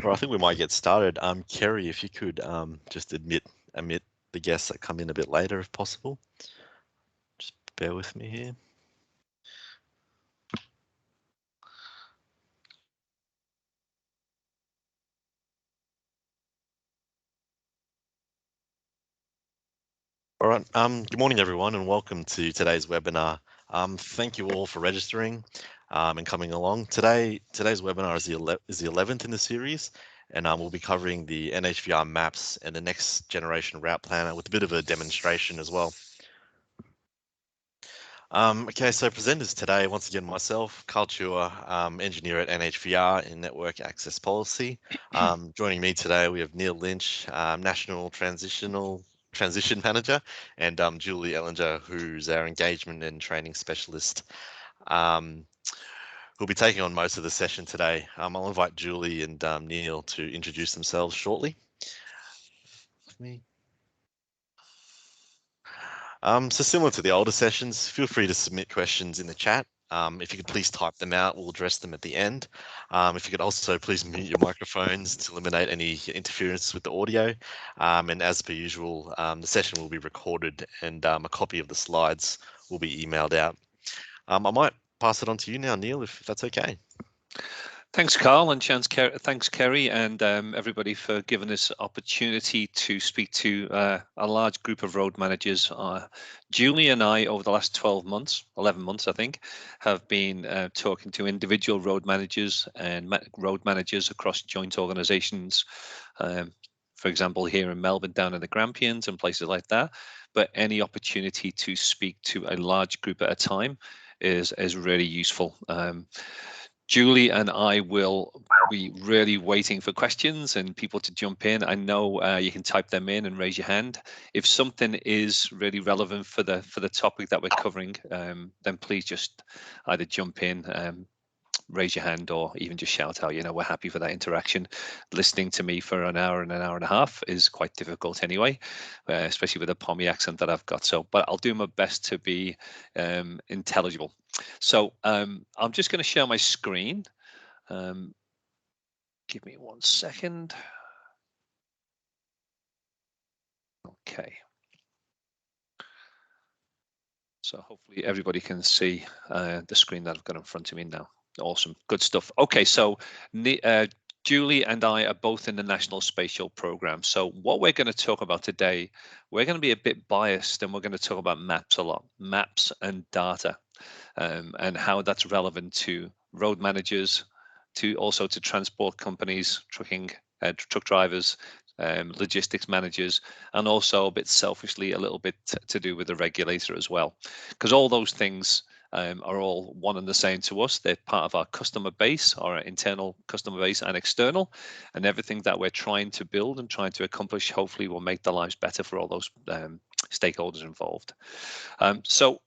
All right, I think we might get started. Kerry, if you could just admit the guests that come in a bit later, if possible. Just bear with me here. All right. Good morning, everyone, and welcome to today's webinar. Thank you all for registering and coming along. Today's webinar is the 11th in the series, and we'll be covering the NHVR maps and the next generation route planner with a bit of a demonstration as well. Okay, so presenters today, once again, myself, Carl Chua, engineer at NHVR in Network Access Policy. Joining me today, we have Neil Lynch, National Transition Manager, and Julie Ellinger, who's our Engagement and Training Specialist, who'll be taking on most of the session today. I'll invite Julie and Neil to introduce themselves shortly. So similar to the older sessions, feel free to submit questions in the chat. If you could please type them out, we'll address them at the end. If you could also please mute your microphones to eliminate any interference with the audio. And as per usual, the session will be recorded and a copy of the slides will be emailed out. I might pass it on to you now, Neil, if that's okay. Thanks, Carl, and thanks, Kerry, and everybody for giving us opportunity to speak to a large group of road managers. Julie and I, over the last 11 months, I think, have been talking to individual road managers and road managers across joint organisations. For example, here in Melbourne, down in the Grampians and places like that. But any opportunity to speak to a large group at a time is really useful. Julie and I will be really waiting for questions and people to jump in. I know you can type them in and raise your hand. If something is really relevant for the topic that we're covering, then please just either jump in, raise your hand, or even just shout out. You know, we're happy for that interaction. Listening to me for an hour and a half is quite difficult anyway, especially with the Pommy accent that I've got. So, but I'll do my best to be intelligible. So I'm just going to share my screen. Give me 1 second. Okay. So hopefully everybody can see the screen that I've got in front of me now. Awesome, good stuff. Okay, so Julie and I are both in the National Spatial Programme. So what we're going to talk about today, we're going to be a bit biased and we're going to talk about maps a lot, maps and data, and how that's relevant to road managers, also to transport companies, truck drivers, logistics managers, and also a bit selfishly a little bit to do with the regulator as well, because all those things are all one and the same to us. They're part of our customer base, our internal customer base and external, and everything that we're trying to build and trying to accomplish hopefully will make the lives better for all those stakeholders involved. So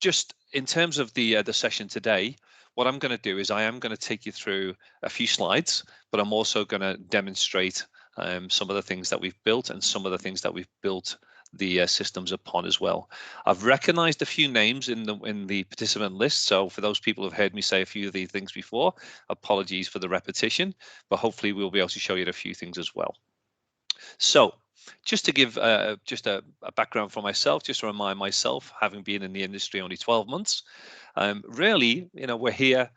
just in terms of the session today, what I'm going to do is I am going to take you through a few slides, but I'm also going to demonstrate some of the things that we've built and some of the things that we've built the systems upon as well. I've recognized a few names in the participant list, so for those people who've heard me say a few of these things before, apologies for the repetition, but hopefully we'll be able to show you a few things as well. So just to give just a background for myself, just to remind myself, having been in the industry only 12 months, really, you know, we're here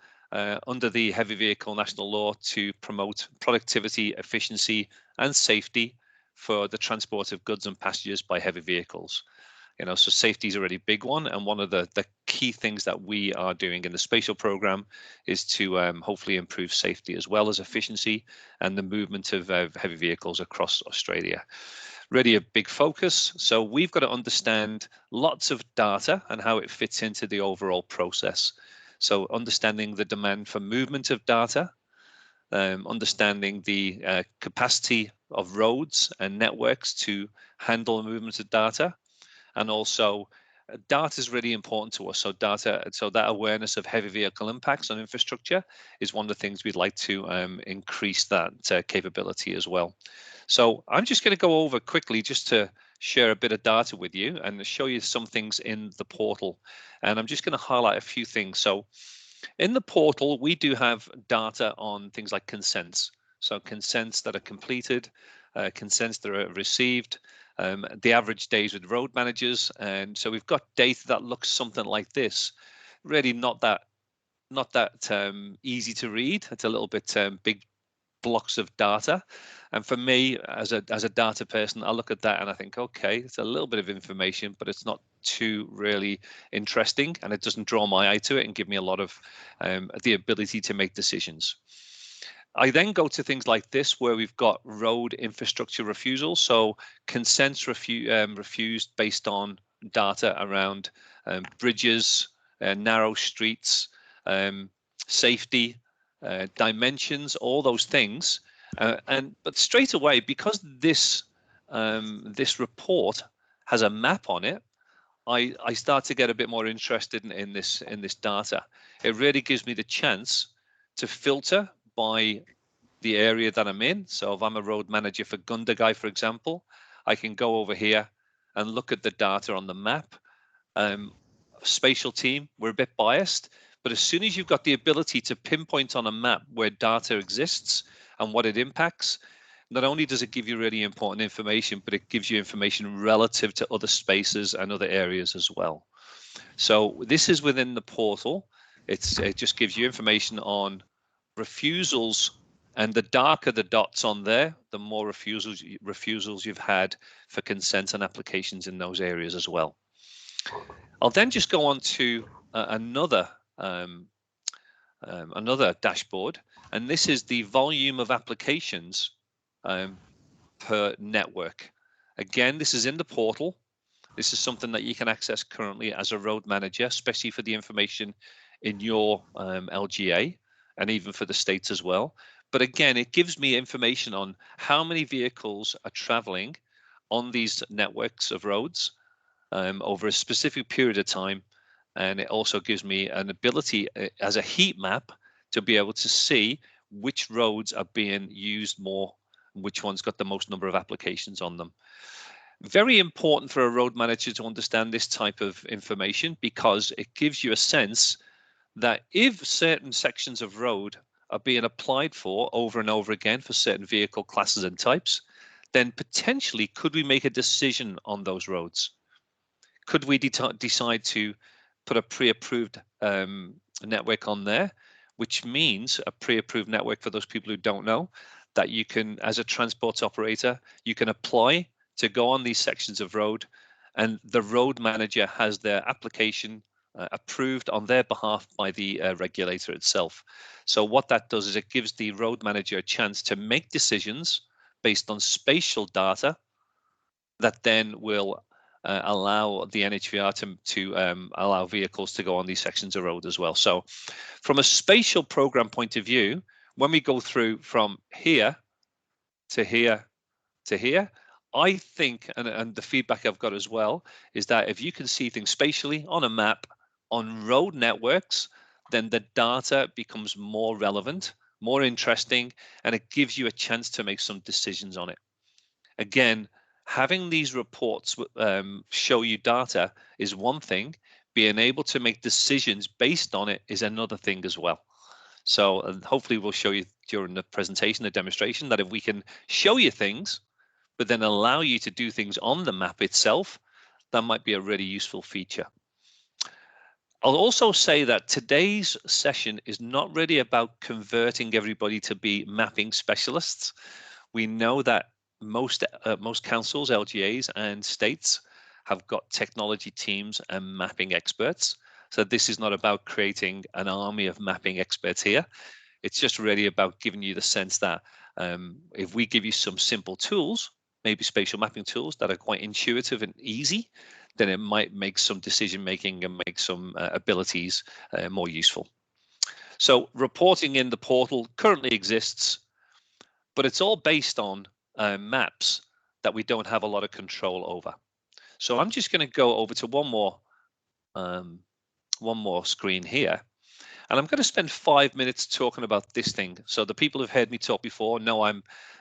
under the Heavy Vehicle National Law to promote productivity, efficiency, and safety for the transport of goods and passengers by heavy vehicles. You know, so safety is a really big one, and one of the key things that we are doing in the spatial program is to hopefully improve safety as well as efficiency and the movement of heavy vehicles across Australia. Really a big focus. So we've got to understand lots of data and how it fits into the overall process. So understanding the demand for movement of data, understanding the capacity of roads and networks to handle the movement of data, and also data is really important to us. So that awareness of heavy vehicle impacts on infrastructure is one of the things we'd like to increase that capability as well. So I'm just going to go over quickly just to share a bit of data with you and show you some things in the portal. And I'm just going to highlight a few things. So In the portal, we do have data on things like consents. So consents that are completed, consents that are received, the average days with road managers. And so we've got data that looks something like this. Really not that easy to read. It's a little bit big blocks of data. And for me, as a data person, I look at that and I think, okay, it's a little bit of information, but it's not too really interesting, and it doesn't draw my eye to it and give me a lot of the ability to make decisions. I then go to things like this, where we've got road infrastructure refusals. So consents refused based on data around bridges, narrow streets, safety, dimensions, all those things. But straight away, because this report has a map on it, I start to get a bit more interested in this data. It really gives me the chance to filter by the area that I'm in. So if I'm a road manager for Gundagai, for example, I can go over here and look at the data on the map. Spatial team, we're a bit biased, but as soon as you've got the ability to pinpoint on a map where data exists and what it impacts, not only does it give you really important information, but it gives you information relative to other spaces and other areas as well. So this is within the portal. It just gives you information on refusals, and the darker the dots on there, the more refusals you've had for consent and applications in those areas as well. I'll then just go on to another dashboard, and this is the volume of applications per network. Again, this is in the portal. This is something that you can access currently as a road manager, especially for the information in your LGA and even for the states as well. But again, it gives me information on how many vehicles are traveling on these networks of roads over a specific period of time. And it also gives me an ability as a heat map to be able to see which roads are being used more, which one's got the most number of applications on them. Very important for a road manager to understand this type of information, because it gives you a sense that if certain sections of road are being applied for over and over again for certain vehicle classes and types, then potentially could we make a decision on those roads? Could we decide to put a pre-approved network on there, which means a pre-approved network, for those people who don't know, that you can, as a transport operator, you can apply to go on these sections of road, and the road manager has their application approved on their behalf by the regulator itself. So what that does is it gives the road manager a chance to make decisions based on spatial data that then will allow the NHVR to allow vehicles to go on these sections of road as well. So from a spatial program point of view, when we go through from here to here to here, I think, and the feedback I've got as well, is that if you can see things spatially on a map on road networks, then the data becomes more relevant, more interesting, and it gives you a chance to make some decisions on it. Again, having these reports show you data is one thing. Being able to make decisions based on it is another thing as well. So hopefully we'll show you during the presentation, the demonstration, that if we can show you things, but then allow you to do things on the map itself, that might be a really useful feature. I'll also say that today's session is not really about converting everybody to be mapping specialists. We know that most councils, LGAs, and states have got technology teams and mapping experts. So this is not about creating an army of mapping experts here. It's just really about giving you the sense that if we give you some simple tools, maybe spatial mapping tools that are quite intuitive and easy, then it might make some decision making and make some abilities more useful. So reporting in the portal currently exists, but it's all based on maps that we don't have a lot of control over. So I'm just going to go over to one more screen here, and I'm going to spend 5 minutes talking about this thing. So the people who've heard me talk before know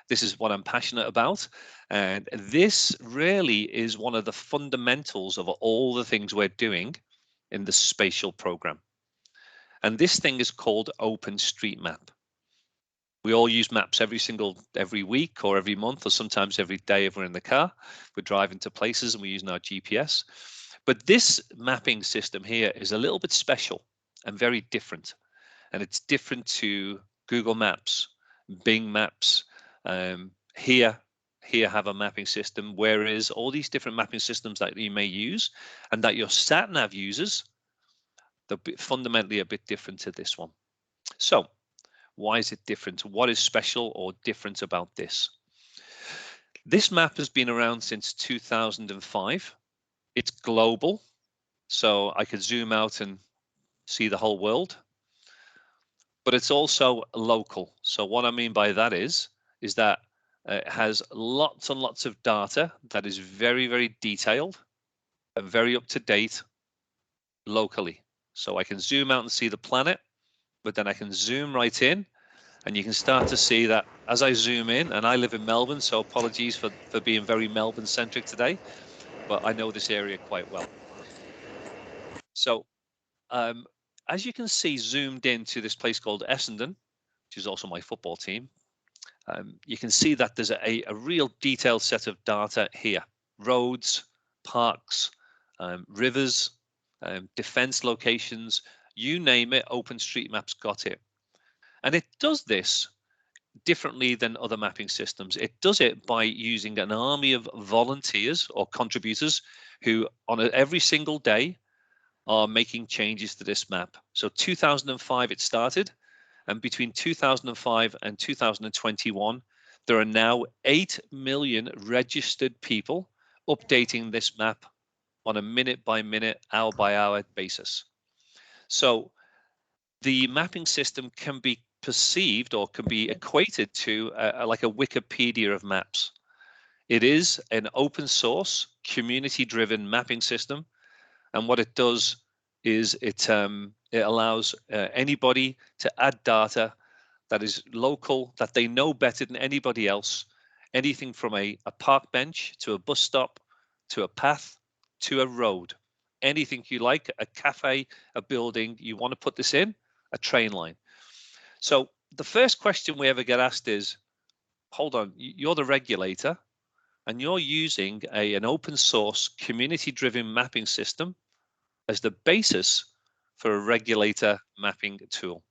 this is what I'm passionate about, and this really is one of the fundamentals of all the things we're doing in the spatial program. And this thing is called Openstreetmap. We all use maps every week or every month or sometimes every day if we're in the car. We're driving to places and we're using our GPS. But this mapping system here is a little bit special and very different. And it's different to Google Maps, Bing Maps. Here have a mapping system, whereas all these different mapping systems that you may use and that your sat nav uses, they're fundamentally a bit different to this one. So why is it different? What is special or different about this? This map has been around since 2005. It's global, so I could zoom out and see the whole world. But it's also local. So what I mean by that is that it has lots and lots of data that is very, very detailed and very up to date locally. So I can zoom out and see the planet, but then I can zoom right in and you can start to see that as I zoom in, and I live in Melbourne, so apologies for being very Melbourne centric today, but I know this area quite well. So as you can see zoomed into this place called Essendon, which is also my football team, you can see that there's a real detailed set of data here. Roads, parks, rivers, defense locations, you name it, OpenStreetMap's got it. And it does this differently than other mapping systems. It does it by using an army of volunteers or contributors who on every single day are making changes to this map. So 2005 it started, and between 2005 and 2021, there are now 8 million registered people updating this map on a minute by minute, hour by hour basis. So the mapping system can be perceived or can be equated to like a Wikipedia of maps. It is an open source, community driven mapping system. And what it does is it allows anybody to add data that is local, that they know better than anybody else. Anything from a park bench to a bus stop, to a path, to a road. Anything you like, a cafe, a building, you want to put this in, a train line. So the first question we ever get asked is, hold on, you're the regulator and you're using an open source community driven mapping system as the basis for a regulator mapping tool.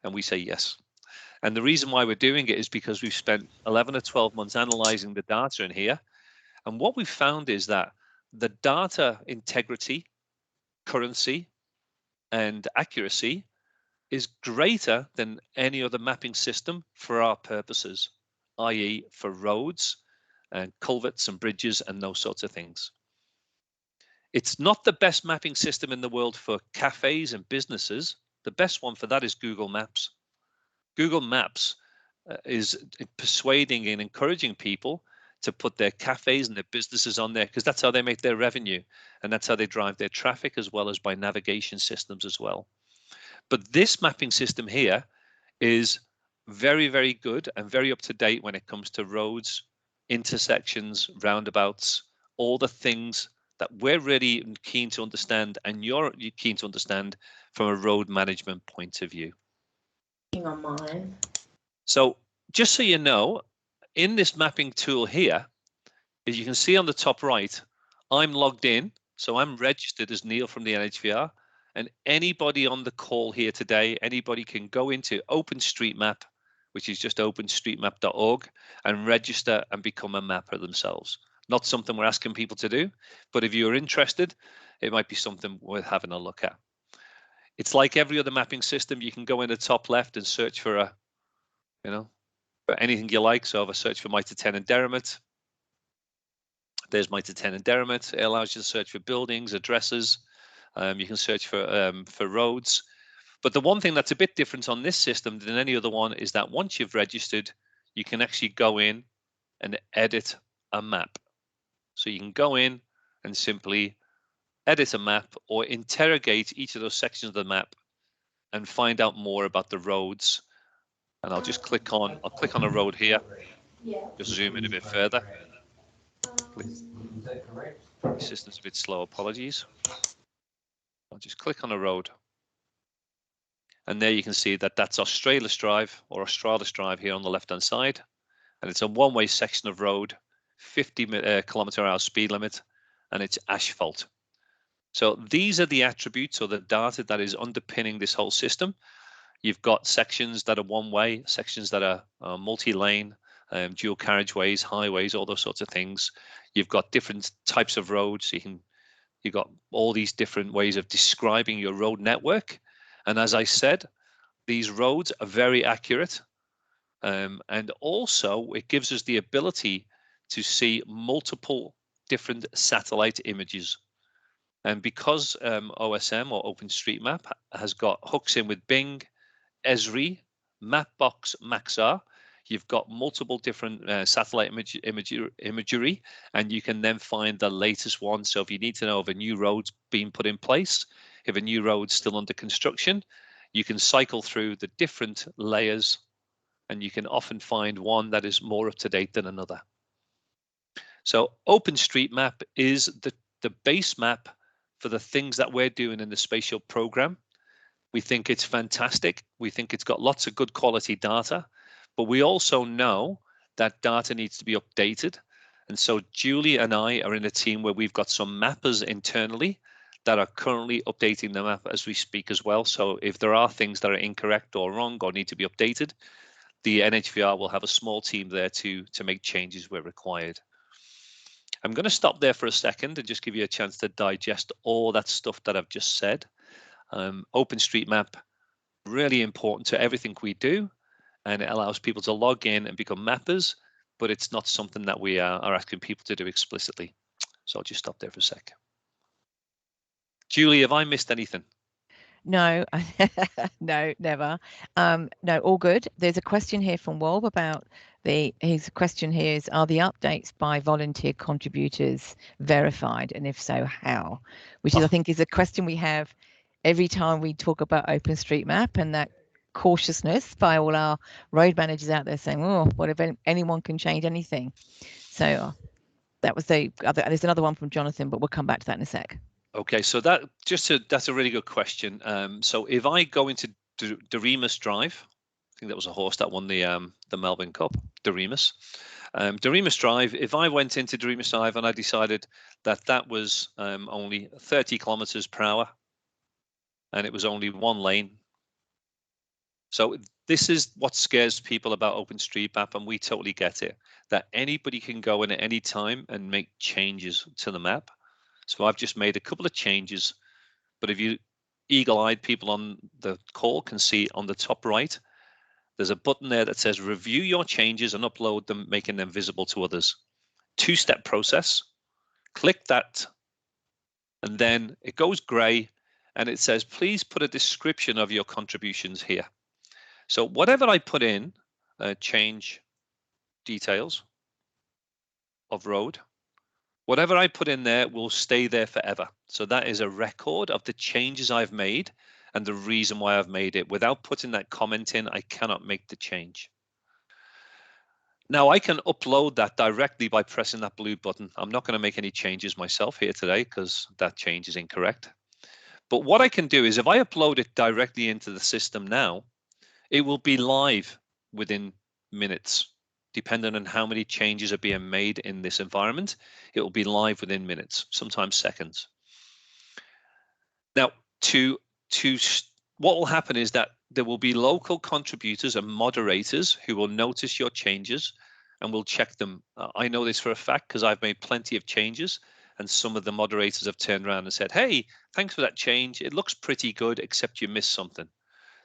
And we say yes. And the reason why we're doing it is because we've spent 11 or 12 months analyzing the data in here. And what we've found is that the data integrity, currency, and accuracy is greater than any other mapping system for our purposes, i.e. for roads and culverts and bridges and those sorts of things. It's not the best mapping system in the world for cafes and businesses. The best one for that is Google Maps. Google Maps is persuading and encouraging people to put their cafes and their businesses on there because that's how they make their revenue and that's how they drive their traffic, as well as by navigation systems as well. But this mapping system here is very, very good and very up to date when it comes to roads, intersections, roundabouts, all the things that we're really keen to understand and you're keen to understand from a road management point of view. On mine. So just so you know, in this mapping tool here, as you can see on the top right, I'm logged in. So I'm registered as Neil from the NHVR, and anybody on the call here today, anybody can go into OpenStreetMap, which is just openstreetmap.org, and register and become a mapper themselves. Not something we're asking people to do, but if you're interested, it might be something worth having a look at. It's like every other mapping system. You can go in the top left and search for for anything you like. So if I search for Mitre 10 and Derrimut, there's Mitre 10 and Derrimut. It allows you to search for buildings, addresses. You can search for roads. But the one thing that's a bit different on this system than any other one is that once you've registered, you can actually go in and edit a map. So you can go in and simply edit a map or interrogate each of those sections of the map and find out more about the roads. And I'll click on a road here. Just zoom in a bit further. The system's a bit slow, apologies. I'll just click on a road. And there you can see that that's Australis Drive or Australis Drive here on the left-hand side. And it's a one-way section of road, 50 km/h speed limit, and it's asphalt. So these are the attributes or the data that is underpinning this whole system. You've got sections that are one-way, sections that are multi-lane, dual carriageways, highways, all those sorts of things. You've got different types of roads. You've got all these different ways of describing your road network. And as I said, these roads are very accurate. And also it gives us the ability to see multiple different satellite images. And because OSM or OpenStreetMap has got hooks in with Bing, Esri, Mapbox, Maxar, you've got multiple different satellite imagery, and you can then find the latest one. So if you need to know if a new road's been put in place, if a new road's still under construction, you can cycle through the different layers, and you can often find one that is more up to date than another. So OpenStreetMap is the base map for the things that we're doing in the spatial program. We think it's fantastic. We think it's got lots of good quality data, but we also know that data needs to be updated. And so Julie and I are in a team where we've got some mappers internally that are currently updating the map as we speak as well. So if there are things that are incorrect or wrong or need to be updated, the NHVR will have a small team there to make changes where required. I'm going to stop there for a second and just give you a chance to digest all that stuff that I've just said. OpenStreetMap, really important to everything we do, and it allows people to log in and become mappers, but it's not something that we are asking people to do explicitly. So I'll just stop there for a sec. Julie, have I missed anything? No, no, never. No, all good. There's a question here from Wolf about his question here is, are the updates by volunteer contributors verified? And if so, how? Which is, I think, is a question we have every time we talk about OpenStreetMap, and that cautiousness by all our road managers out there saying, oh, what if anyone can change anything? So that was there's another one from Jonathan, but we'll come back to that in a sec. Okay, so that's a really good question. So if I go into Doremus Drive, I think that was a horse that won the Melbourne Cup, Doremus. Doremus Drive, if I went into Doremus Drive and I decided that that was only 30 km/h and it was only one lane. So this is what scares people about OpenStreetMap, and we totally get it, that anybody can go in at any time and make changes to the map. So I've just made a couple of changes, but if you eagle-eyed people on the call can see on the top right, there's a button there that says review your changes and upload them, making them visible to others. Two-step process. Click that, and then it goes gray, and it says, please put a description of your contributions here. So whatever I put in, change details of road, whatever I put in there will stay there forever. So that is a record of the changes I've made and the reason why I've made it. Without putting that comment in, I cannot make the change. Now I can upload that directly by pressing that blue button. I'm not going to make any changes myself here today because that change is incorrect. But what I can do is if I upload it directly into the system now, it will be live within minutes. Depending on how many changes are being made in this environment, it will be live within minutes, sometimes seconds. Now, what will happen is that there will be local contributors and moderators who will notice your changes and will check them. I know this for a fact because I've made plenty of changes, and some of the moderators have turned around and said, hey, thanks for that change. It looks pretty good, except you missed something.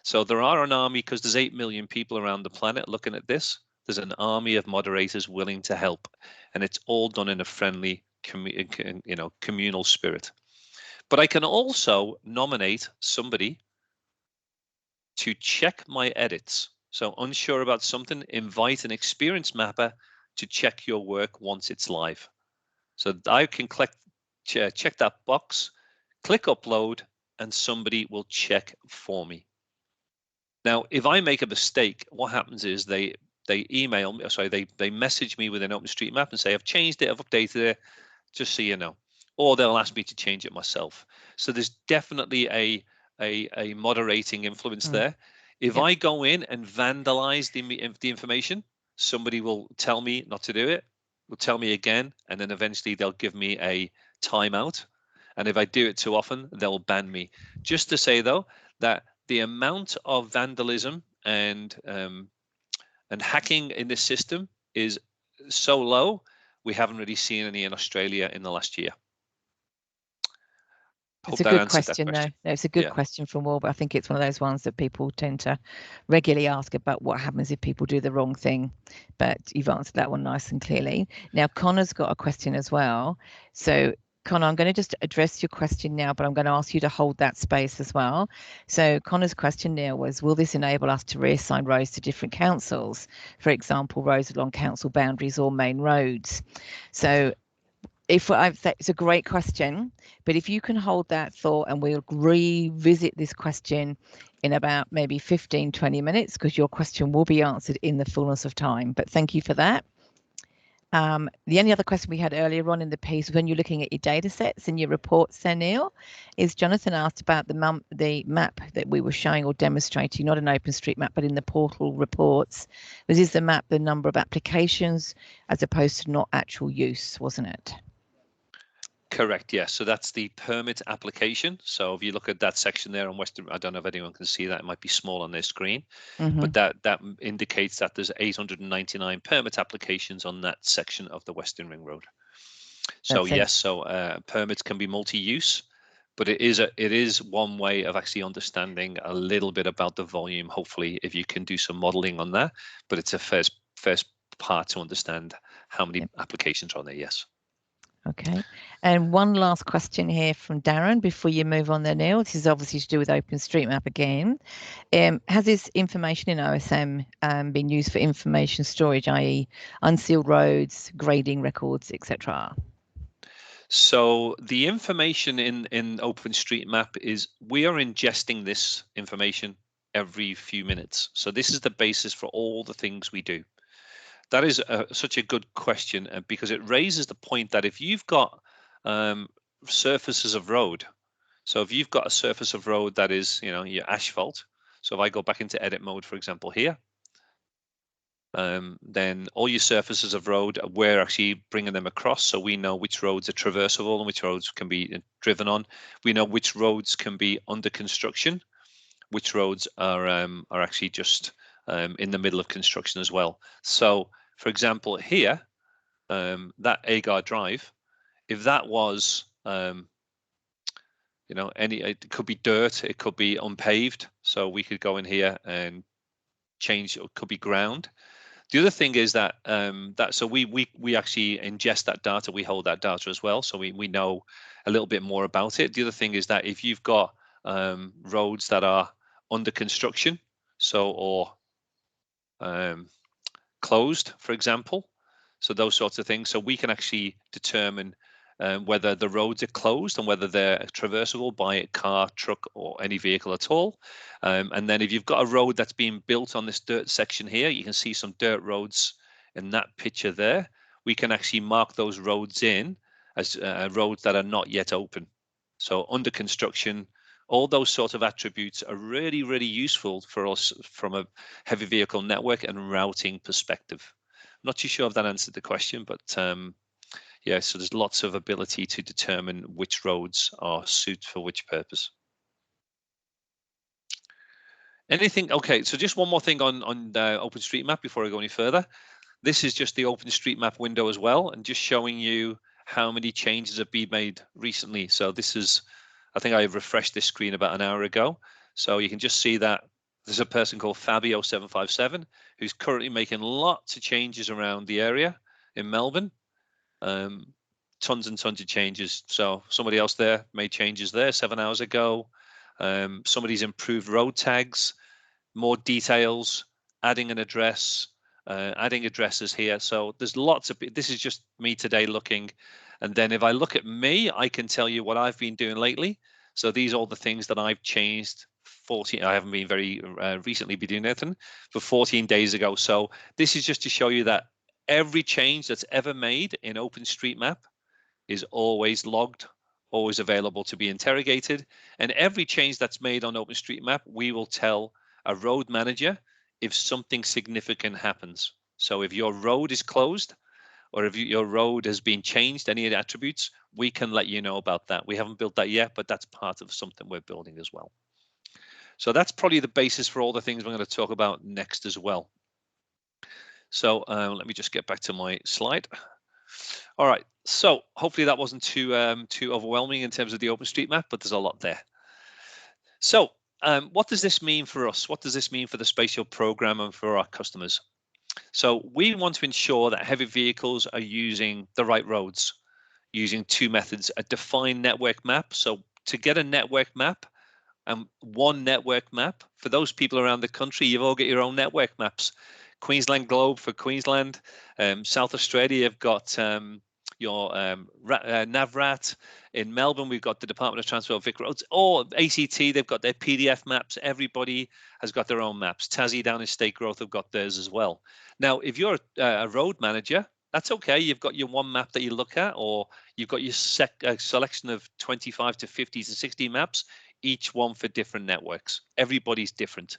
So there are an army, because there's 8 million people around the planet looking at this. There's an army of moderators willing to help, and it's all done in a friendly, communal spirit. But I can also nominate somebody to check my edits. So unsure about something, invite an experienced mapper to check your work once it's live. So I can check that box, click upload, and somebody will check for me. Now, if I make a mistake, what happens is they email me, they message me within OpenStreetMap and say, I've changed it, I've updated it, just so you know. Or they'll ask me to change it myself. So there's definitely a a moderating influence there. If I go in and vandalize the information, somebody will tell me not to do it, will tell me again, and then eventually they'll give me a timeout. And if I do it too often, they'll ban me. Just to say though, that the amount of vandalism and hacking in this system is so low, we haven't really seen any in Australia in the last year. It's a good question, though. No, it's a good question from Will, but I think it's one of those ones that people tend to regularly ask about what happens if people do the wrong thing. But you've answered that one nice and clearly. Now, Connor's got a question as well. So, Connor, I'm going to just address your question now, but I'm going to ask you to hold that space as well. So Connor's question now was, will this enable us to reassign roads to different councils? For example, roads along council boundaries or main roads. So it's a great question, but if you can hold that thought and we'll revisit this question in about maybe 15-20 minutes, because your question will be answered in the fullness of time. But thank you for that. The only other question we had earlier on in the piece, when you're looking at your data sets and your reports there, Neil, is Jonathan asked about the map that we were showing or demonstrating, not in Openstreetmap, but in the portal reports. Is the map the number of applications as opposed to not actual use, wasn't it? Correct, yes. So that's the permit application. So if you look at that section there on Western, I don't know if anyone can see that, it might be small on their screen, but that indicates that there's 899 permit applications on that section of the Western Ring Road. So yes, so permits can be multi-use, but it is one way of actually understanding a little bit about the volume, hopefully, if you can do some modeling on that. But it's a first part to understand how many applications are on there, yes. Okay, and one last question here from Darren before you move on there, Neil. This is obviously to do with OpenStreetMap again. Has this information in OSM been used for information storage, i.e. unsealed roads, grading records, etc.? So the information in OpenStreetMap is we are ingesting this information every few minutes. So this is the basis for all the things we do. That is such a good question because it raises the point that if you've got surfaces of road, so if you've got a surface of road that is, your asphalt, so if I go back into edit mode, for example, here, then all your surfaces of road, we're actually bringing them across, so we know which roads are traversable and which roads can be driven on. We know which roads can be under construction, which roads are actually just in the middle of construction as well. So, for example, here, that Agar Drive, if that was, it could be dirt, it could be unpaved, so we could go in here and change. It could be ground. The other thing is that so we actually ingest that data, we hold that data as well, so we know a little bit more about it. The other thing is that if you've got roads that are under construction, or closed, for example, so those sorts of things, so we can actually determine whether the roads are closed and whether they're traversable by a car, truck, or any vehicle at all. And then if you've got a road that's being built on this dirt section here, you can see some dirt roads in that picture there. We can actually mark those roads in as roads that are not yet open. So under construction, all those sort of attributes are really, really useful for us from a heavy vehicle network and routing perspective. I'm not too sure if that answered the question, but yeah, so there's lots of ability to determine which roads are suited for which purpose. Anything? Okay, so just one more thing on the OpenStreetMap before I go any further. This is just the OpenStreetMap window as well, and just showing you how many changes have been made recently. So this is, I think I refreshed this screen about an hour ago. So you can just see that there's a person called Fabio757 who's currently making lots of changes around the area in Melbourne. Tons and tons of changes. So somebody else there made changes there 7 hours ago. Somebody's improved road tags, more details, adding an address, adding addresses here. So there's lots of, this is just me today looking. And then if I look at me, I can tell you what I've been doing lately. So these are all the things that I've changed. I haven't been very recently be doing anything, but 14 days ago. So this is just to show you that every change that's ever made in OpenStreetMap is always logged, always available to be interrogated. And every change that's made on OpenStreetMap, we will tell a road manager if something significant happens. So if your road is closed, or if your road has been changed, any of the attributes, we can let you know about that. We haven't built that yet, but that's part of something we're building as well. So that's probably the basis for all the things we're going to talk about next as well. So let me just get back to my slide. All right, so hopefully that wasn't too overwhelming in terms of the OpenStreetMap, but there's a lot there. So what does this mean for us? What does this mean for the spatial program and for our customers? So we want to ensure that heavy vehicles are using the right roads, using two methods: a defined network map. So to get a network map, one network map, for those people around the country, you've all got your own network maps. Queensland Globe for Queensland, South Australia, you've got your Nhvr. In Melbourne, we've got the Department of Transport Vic Roads, or ACT, they've got their PDF maps. Everybody has got their own maps. Tassie down in State Growth have got theirs as well. Now, if you're a road manager, that's okay. You've got your one map that you look at, or you've got your selection of 25 to 50 to 60 maps, each one for different networks. Everybody's different.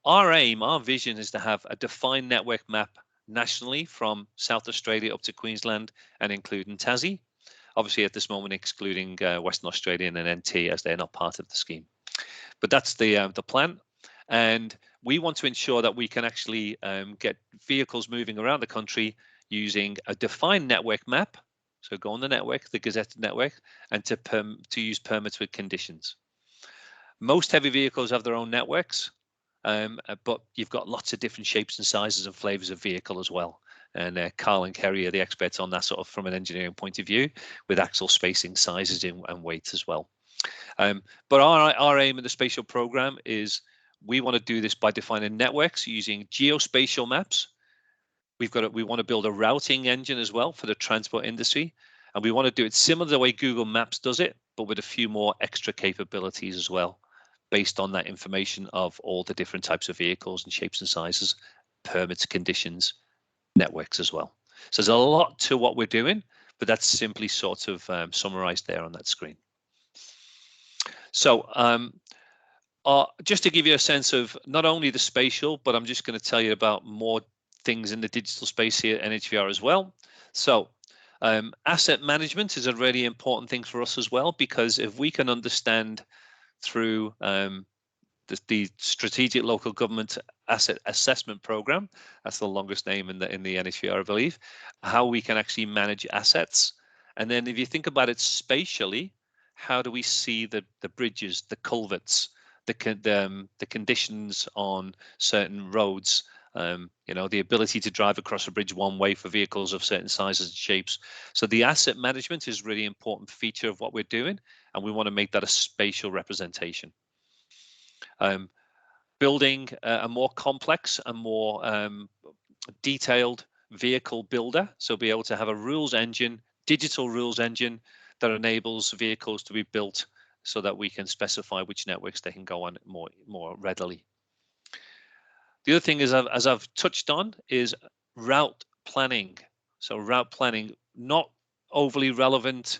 Our aim, our vision is to have a defined network map nationally from South Australia up to Queensland and including Tassie. Obviously, at this moment, excluding Western Australia and NT as they're not part of the scheme. But that's the plan. And we want to ensure that we can actually get vehicles moving around the country using a defined network map. So go on the network, the gazetted network, and to use permits with conditions. Most heavy vehicles have their own networks. But you've got lots of different shapes and sizes and flavors of vehicle as well. And Carl and Kerry are the experts on that sort of from an engineering point of view, with axle spacing, sizes and weights as well. But our aim in the spatial program is we want to do this by defining networks using geospatial maps. We want to build a routing engine as well for the transport industry. And we want to do it similar to the way Google Maps does it, but with a few more extra capabilities as well, based on that information of all the different types of vehicles and shapes and sizes, permits, conditions, networks as well. So there's a lot to what we're doing, but that's simply sort of summarized there on that screen. So just to give you a sense of not only the spatial, but I'm just going to tell you about more things in the digital space here at NHVR as well. So asset management is a really important thing for us as well, because if we can understand through the Strategic Local Government Asset Assessment Program, that's the longest name in the NHVR, I believe, how we can actually manage assets. And then if you think about it spatially, how do we see the bridges, the culverts, the conditions on certain roads, you know, the ability to drive across a bridge one way for vehicles of certain sizes and shapes. So the asset management is a really important feature of what we're doing, and we want to make that a spatial representation. Building a more complex and more detailed vehicle builder, so be able to have a rules engine, digital rules engine that enables vehicles to be built so that we can specify which networks they can go on more readily. The other thing is, as I've touched on, is route planning. So route planning, not overly relevant,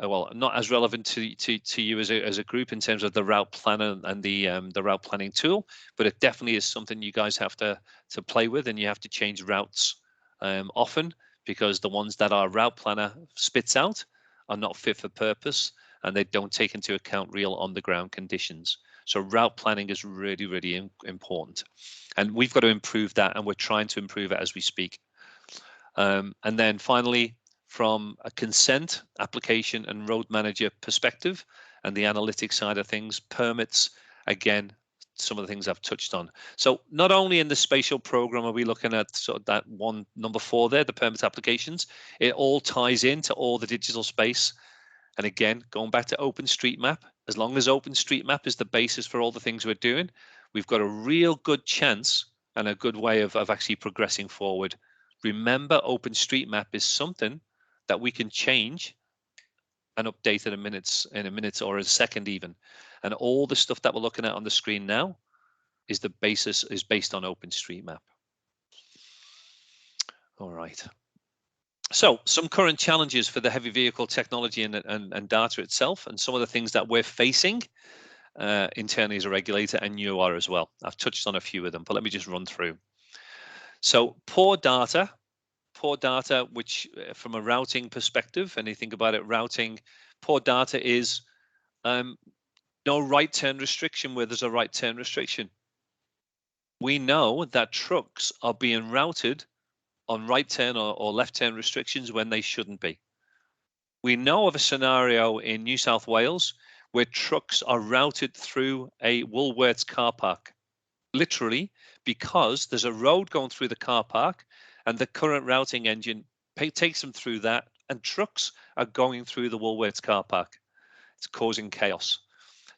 well, not as relevant to you as a group in terms of the route planner and the route planning tool, but it definitely is something you guys have to play with, and you have to change routes often, because the ones that our route planner spits out are not fit for purpose, and they don't take into account real on-the-ground conditions. So route planning is really, really important, and we've got to improve that, and we're trying to improve it as we speak. And then finally, from a consent, application and road manager perspective, and the analytics side of things, permits, again, some of the things I've touched on. So not only in the spatial program are we looking at sort of that one, number 4 there, the permit applications, it all ties into all the digital space. And again, going back to Openstreetmap, as long as Openstreetmap is the basis for all the things we're doing, we've got a real good chance and a good way of actually progressing forward. Remember, Openstreetmap is something that we can change and update in a minute or a second even. And all the stuff that we're looking at on the screen now is based on Openstreetmap. All right. So some current challenges for the heavy vehicle technology and data itself, and some of the things that we're facing internally as a regulator, and you are as well. I've touched on a few of them, but let me just run through. So poor data, which from a routing perspective, and you think about it, routing, poor data is no right turn restriction where there's a right turn restriction. We know that trucks are being routed on right turn or left turn restrictions when they shouldn't be. We know of a scenario in New South Wales where trucks are routed through a Woolworths car park, literally because there's a road going through the car park and the current routing engine takes them through that, and trucks are going through the Woolworths car park. It's causing chaos.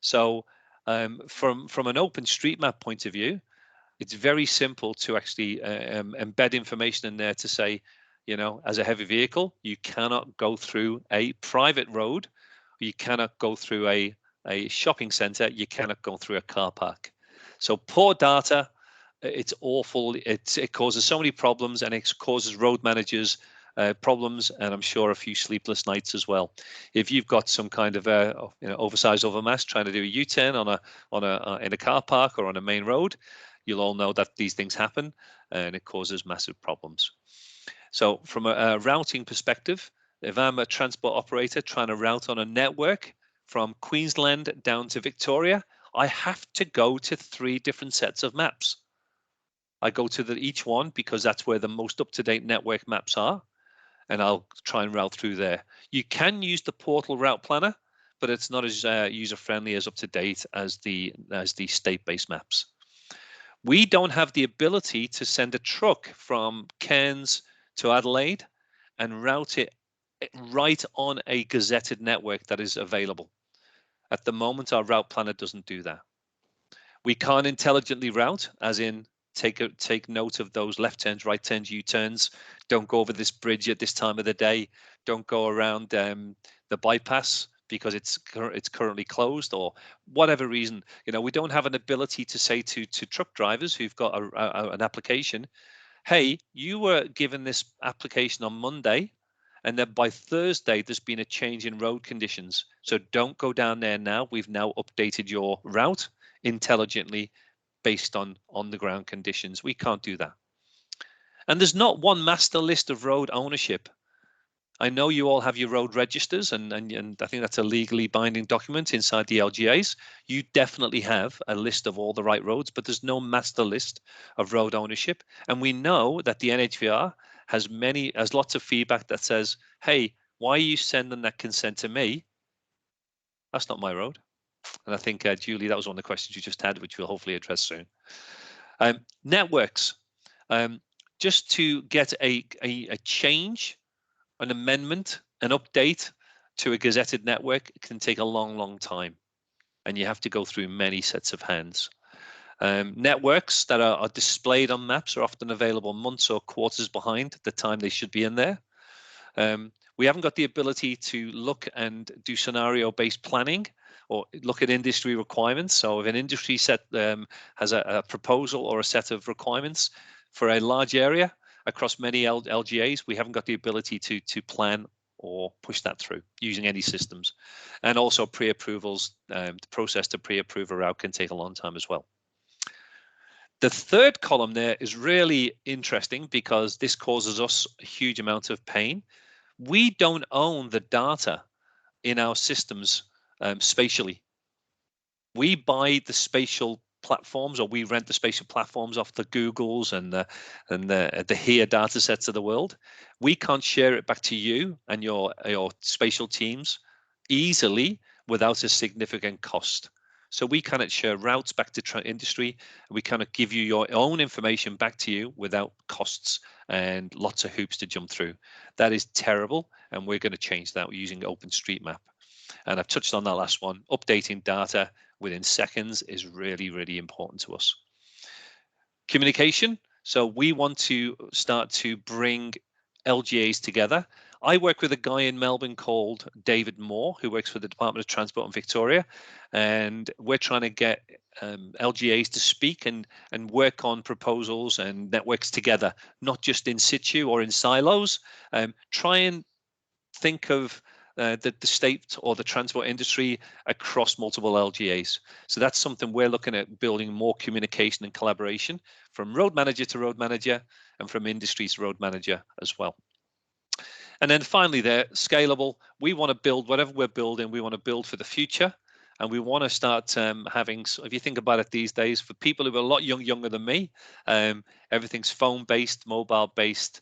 So from an Openstreetmap point of view, it's very simple to actually embed information in there to say, you know, as a heavy vehicle, you cannot go through a private road, you cannot go through a shopping center, you cannot go through a car park. So poor data, it's awful. It causes so many problems, and it causes road managers problems, and I'm sure a few sleepless nights as well. If you've got some kind of oversized overmass trying to do a U-turn in a car park or on a main road, you'll all know that these things happen, and it causes massive problems. So from a routing perspective, if I'm a transport operator trying to route on a network from Queensland down to Victoria, I have to go to 3 different sets of maps. I go to each one because that's where the most up-to-date network maps are, and I'll try and route through there. You can use the portal route planner, but it's not as user-friendly, as up-to-date as the state-based maps. We don't have the ability to send a truck from Cairns to Adelaide and route it right on a gazetted network that is available. At the moment, our route planner doesn't do that. We can't intelligently route, as in take note of those left turns, right turns, U-turns. Don't go over this bridge at this time of the day. Don't go around the bypass because it's currently closed, or whatever reason. You know, we don't have an ability to say to truck drivers who've got an application, hey, you were given this application on Monday, and then by Thursday there's been a change in road conditions, so don't go down there now. We've now updated your route intelligently based on the ground conditions. We can't do that. And there's not one master list of road ownership. I know you all have your road registers, and I think that's a legally binding document inside the LGAs. You definitely have a list of all the right roads, but there's no master list of road ownership. And we know that the NHVR has lots of feedback that says, hey, why are you sending that consent to me? That's not my road. And I think, Julie, that was one of the questions you just had, which we'll hopefully address soon. Networks. Just to get a change, an amendment, an update to a gazetted network can take a long time, and you have to go through many sets of hands. Networks that are displayed on maps are often available months or quarters behind the time they should be in there. We haven't got the ability to look and do scenario-based planning or look at industry requirements. So if an industry set has a proposal or a set of requirements for a large area across many LGAs, we haven't got the ability to plan or push that through using any systems. And also pre-approvals, the process to pre-approve a route can take a long time as well. The third column there is really interesting because this causes us a huge amount of pain. We don't own the data in our systems spatially. We buy the spatial platforms, or we rent the spatial platforms off the Googles and the HERE data sets of the world. We can't share it back to you and your spatial teams easily without a significant cost. So we cannot share routes back to industry. We cannot give you your own information back to you without costs and lots of hoops to jump through. That is terrible, and we're going to change that using Openstreetmap. And I've touched on that last one. Updating data within seconds is really important to us. Communication. So we want to start to bring LGAs together. I work with a guy in Melbourne called David Moore, who works for the Department of Transport in Victoria, and we're trying to get LGAs to speak and work on proposals and networks together, not just in situ or in silos. Try and think of the state or the transport industry across multiple LGAs. So that's something we're looking at, building more communication and collaboration from road manager to road manager and from industry to road manager as well. And then finally, they're scalable. We want to build whatever we're building, we want to build for the future. And we want to start having, so if you think about it these days, for people who are a lot younger than me, everything's phone-based, mobile-based,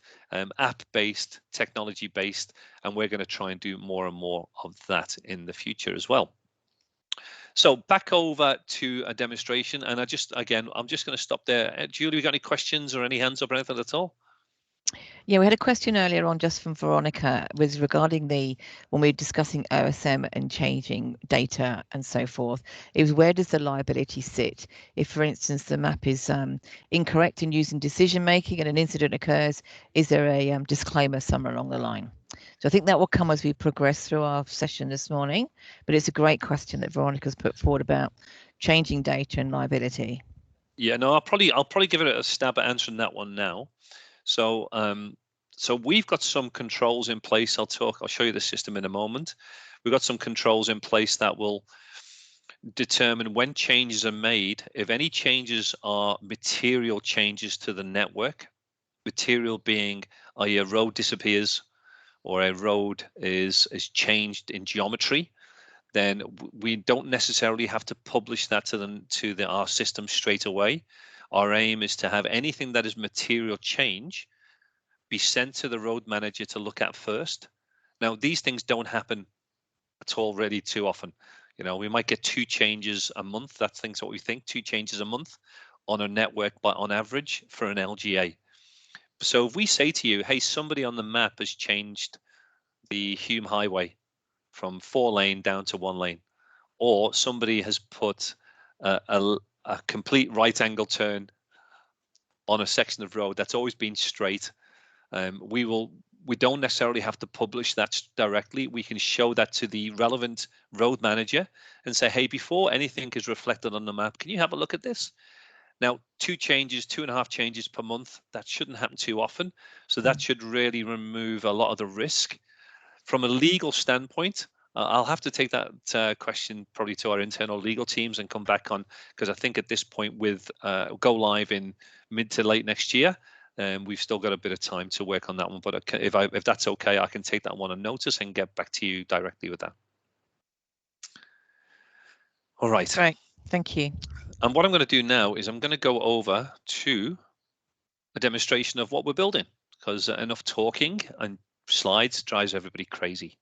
app-based, technology-based, and we're going to try and do more and more of that in the future as well. So back over to a demonstration, and I'm just going to stop there. Julie, you got any questions or any hands up or anything at all? Yeah, we had a question earlier on just from Veronica, was regarding when we were discussing OSM and changing data and so forth. It was, where does the liability sit? If, for instance, the map is incorrect in using decision making and an incident occurs, is there a disclaimer somewhere along the line? So I think that will come as we progress through our session this morning, but it's a great question that Veronica's put forward about changing data and liability. Yeah, no, I'll probably give it a stab at answering that one now. So so we've got some controls in place. I'll show you the system in a moment. We've got some controls in place that will determine when changes are made. If any changes are material changes to the network, material being a road disappears or a road is changed in geometry, then we don't necessarily have to publish that to our system straight away. Our aim is to have anything that is material change be sent to the road manager to look at first. Now, these things don't happen at all really too often. You know, we might get 2 changes a month. That's what we think, 2 changes a month on a network on average for an LGA. So if we say to you, hey, somebody on the map has changed the Hume Highway from 4-lane down to 1-lane, or somebody has put a complete right angle turn on a section of road that's always been straight, we don't necessarily have to publish that directly. We can show that to the relevant road manager and say, hey, before anything is reflected on the map, can you have a look at this? Now, 2.5 changes per month, that shouldn't happen too often. So that should really remove a lot of the risk. From a legal standpoint, I'll have to take that question probably to our internal legal teams and come back on, because I think at this point with go live in mid to late next year, we've still got a bit of time to work on that one. But if that's okay, I can take that one on notice and get back to you directly with that. All right. Great. Thank you. And what I'm going to do now is I'm going to go over to a demonstration of what we're building, because enough talking and slides drives everybody crazy.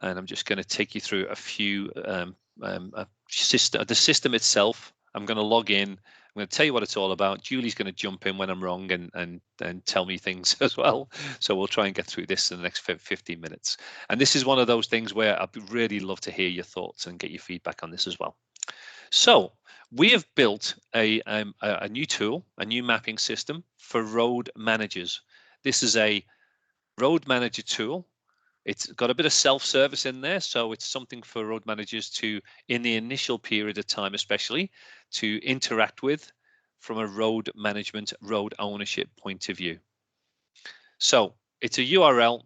And I'm just going to take you through a few the system itself. I'm going to log in. I'm going to tell you what it's all about. Julie's going to jump in when I'm wrong and tell me things as well. So we'll try and get through this in the next 15 minutes. And this is one of those things where I'd really love to hear your thoughts and get your feedback on this as well. So we have built a new tool, a new mapping system for road managers. This is a road manager tool. It's got a bit of self-service in there, so it's something for road managers to, in the initial period of time especially, to interact with from a road management, road ownership point of view. So it's a URL.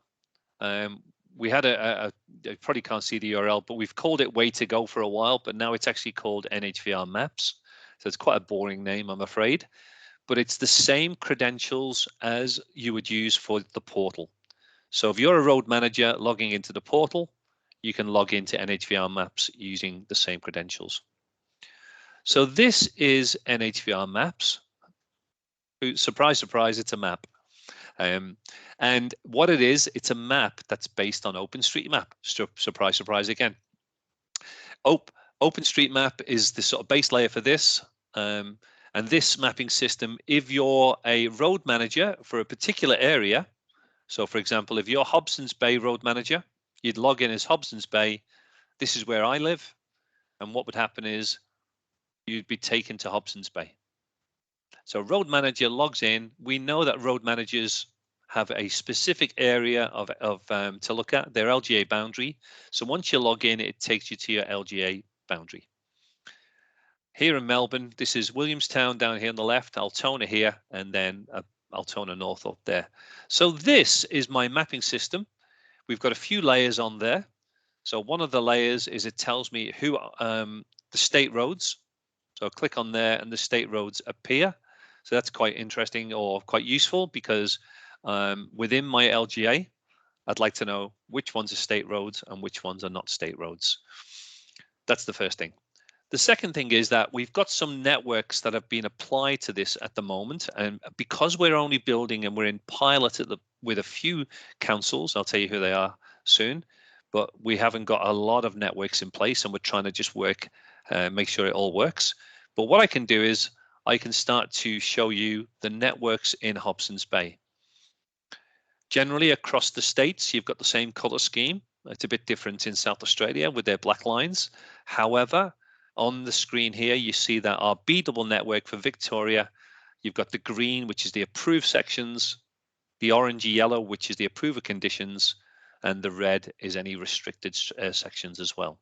We had you probably can't see the URL, but we've called it Way to Go for a while, but now it's actually called NHVR Maps. So it's quite a boring name, I'm afraid, but it's the same credentials as you would use for the portal. So if you're a road manager logging into the portal, you can log into NHVR Maps using the same credentials. So this is NHVR Maps. Surprise, surprise, it's a map. And what it is, it's a map that's based on Openstreetmap. Surprise, surprise again. Openstreetmap is the sort of base layer for this. And this mapping system, if you're a road manager for a particular area, so for example, if you're Hobson's Bay road manager, you'd log in as Hobson's Bay. This is where I live. And what would happen is you'd be taken to Hobson's Bay. So road manager logs in. We know that road managers have a specific area to look at, their LGA boundary. So once you log in, it takes you to your LGA boundary. Here in Melbourne, this is Williamstown down here on the left, Altona here, and then Altona North up there. So this is my mapping system. We've got a few layers on there. So one of the layers is it tells me who the state roads. So I'll click on there and the state roads appear. So that's quite interesting or quite useful because within my LGA, I'd like to know which ones are state roads and which ones are not state roads. That's the first thing. The second thing is that we've got some networks that have been applied to this at the moment. And because we're only building and we're in pilot with a few councils, I'll tell you who they are soon, but we haven't got a lot of networks in place and we're trying to just make sure it all works. But what I can do is I can start to show you the networks in Hobson's Bay. Generally across the states, you've got the same color scheme. It's a bit different in South Australia with their black lines. However, on the screen here, you see that our B-double network for Victoria, you've got the green, which is the approved sections, the orangey yellow, which is the approver conditions, and the red is any restricted sections as well.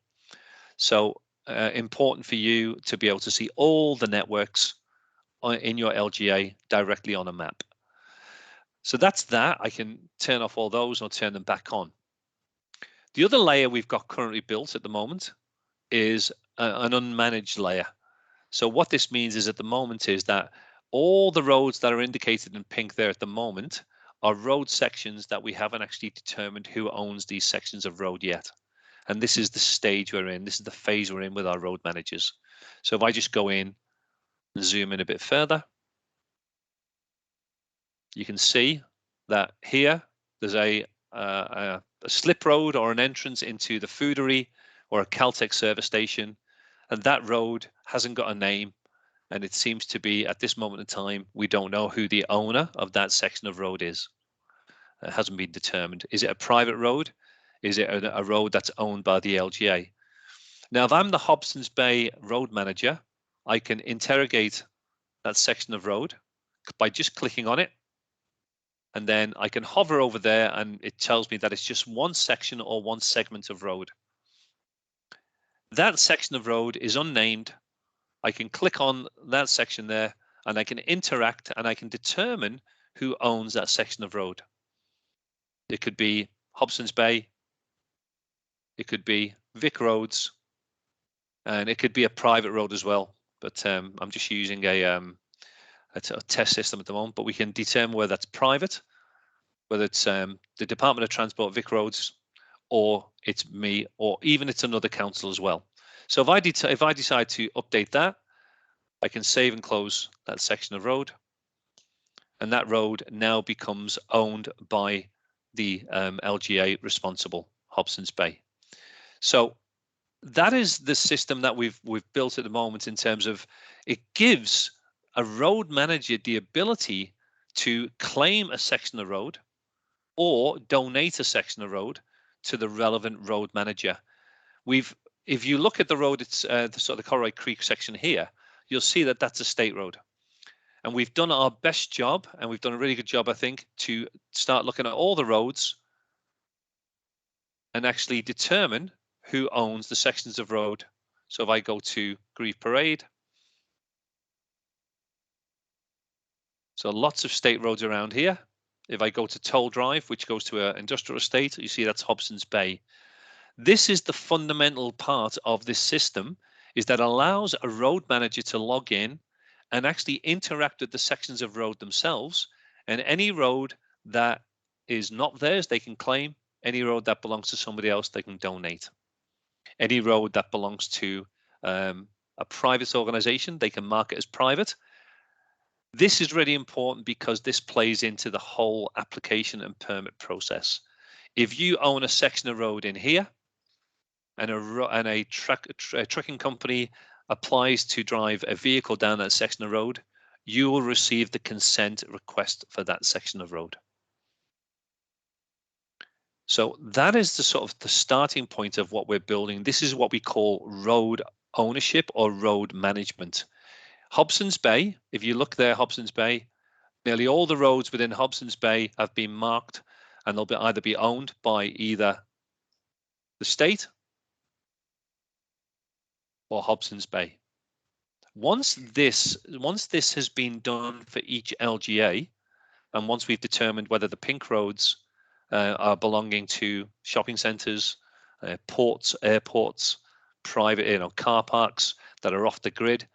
So important for you to be able to see all the networks in your LGA directly on a map. So that's that. I can turn off all those or turn them back on. The other layer we've got currently built at the moment is an unmanaged layer. So what this means is at the moment is that all the roads that are indicated in pink there at the moment are road sections that we haven't actually determined who owns these sections of road yet. And this is the stage we're in. This is the phase we're in with our road managers. So if I just go in and zoom in a bit further, you can see that here there's a slip road or an entrance into the Foodery or a Caltex service station, and that road hasn't got a name, and it seems to be at this moment in time we don't know who the owner of that section of road is. It hasn't been determined. Is it a private road? Is it a road that's owned by the LGA? Now, if I'm the Hobson's Bay road manager, I can interrogate that section of road by just clicking on it, and then I can hover over there and it tells me that it's just one section or one segment of road. That section of road is unnamed. I can click on that section there and I can interact and I can determine who owns that section of road. It could be Hobson's Bay, it could be Vic Roads, and it could be a private road as well. But I'm just using a test system at the moment, but we can determine whether that's private, whether it's the Department of Transport, Vic Roads, or it's me, or even it's another council as well. So if I decide to update that, I can save and close that section of road, and that road now becomes owned by the LGA responsible, Hobson's Bay. So that is the system that we've built at the moment in terms of it gives a road manager the ability to claim a section of road or donate a section of road to the relevant road manager. If you look at the road, it's the sort of the Colroy Creek section here, you'll see that that's a state road. And we've done our best job, and we've done a really good job, I think, to start looking at all the roads and actually determine who owns the sections of road. So if I go to Grieve Parade, so lots of state roads around here. If I go to Toll Drive, which goes to an industrial estate, you see that's Hobson's Bay. This is the fundamental part of this system, is that allows a road manager to log in and actually interact with the sections of road themselves. And any road that is not theirs, they can claim. Any road that belongs to somebody else, they can donate. Any road that belongs to a private organization, they can mark it as private. This is really important because this plays into the whole application and permit process. If you own a section of road in here and a trucking company applies to drive a vehicle down that section of road, you will receive the consent request for that section of road. So that is the sort of the starting point of what we're building. This is what we call road ownership or road management. Hobson's Bay, if you look there, Hobson's Bay, Nearly all the roads within Hobson's Bay have been marked, and they'll either be owned by either the state or Hobson's Bay. Once this has been done for each LGA, and once we've determined whether the pink roads are belonging to shopping centres, ports, airports, private car parks that are off the grid,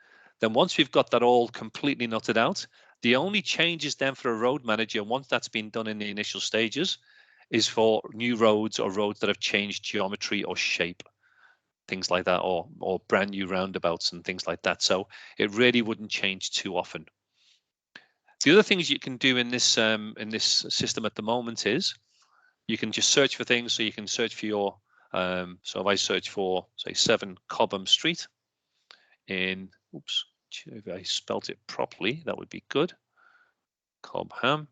then once we've got that all completely knotted out, the only changes then for a road manager, once that's been done in the initial stages, is for new roads or roads that have changed geometry or shape, things like that, or brand new roundabouts and things like that. So it really wouldn't change too often. The other things you can do in this system at the moment is you can just search for things. So you can search for your so if I search for, say, 7 Cobham Street in, oops, if I spelt it properly, that would be good. Cobham.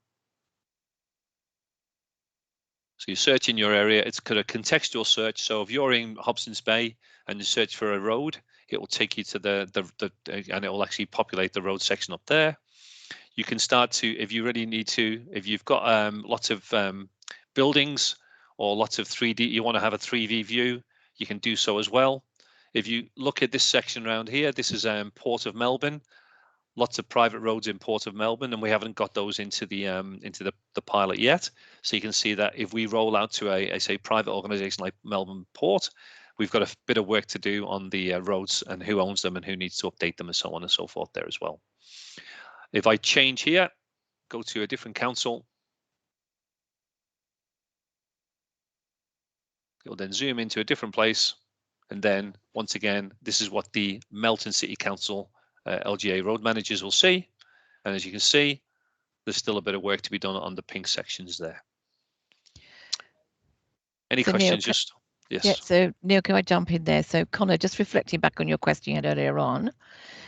So you search in your area. It's kind of contextual search. So if you're in Hobson's Bay and you search for a road, it will take you to the and it will actually populate the road section up there. You can start to, if you really need to, if you've got lots of buildings or lots of 3D, you want to have a 3D view, you can do so as well. If you look at this section around here, this is Port of Melbourne. Lots of private roads in Port of Melbourne, and we haven't got those into the pilot yet. So you can see that if we roll out to a say private organisation like Melbourne Port, we've got a bit of work to do on the roads and who owns them and who needs to update them and so on and so forth there as well. If I change here, go to a different council, you'll then zoom into a different place, and then once again, this is what the Melton City Council LGA road managers will see. And as you can see, there's still a bit of work to be done on the pink sections there. Any questions? Neil, yes. Yeah, so Neil, can I jump in there? So Connor, just reflecting back on your question you had earlier on.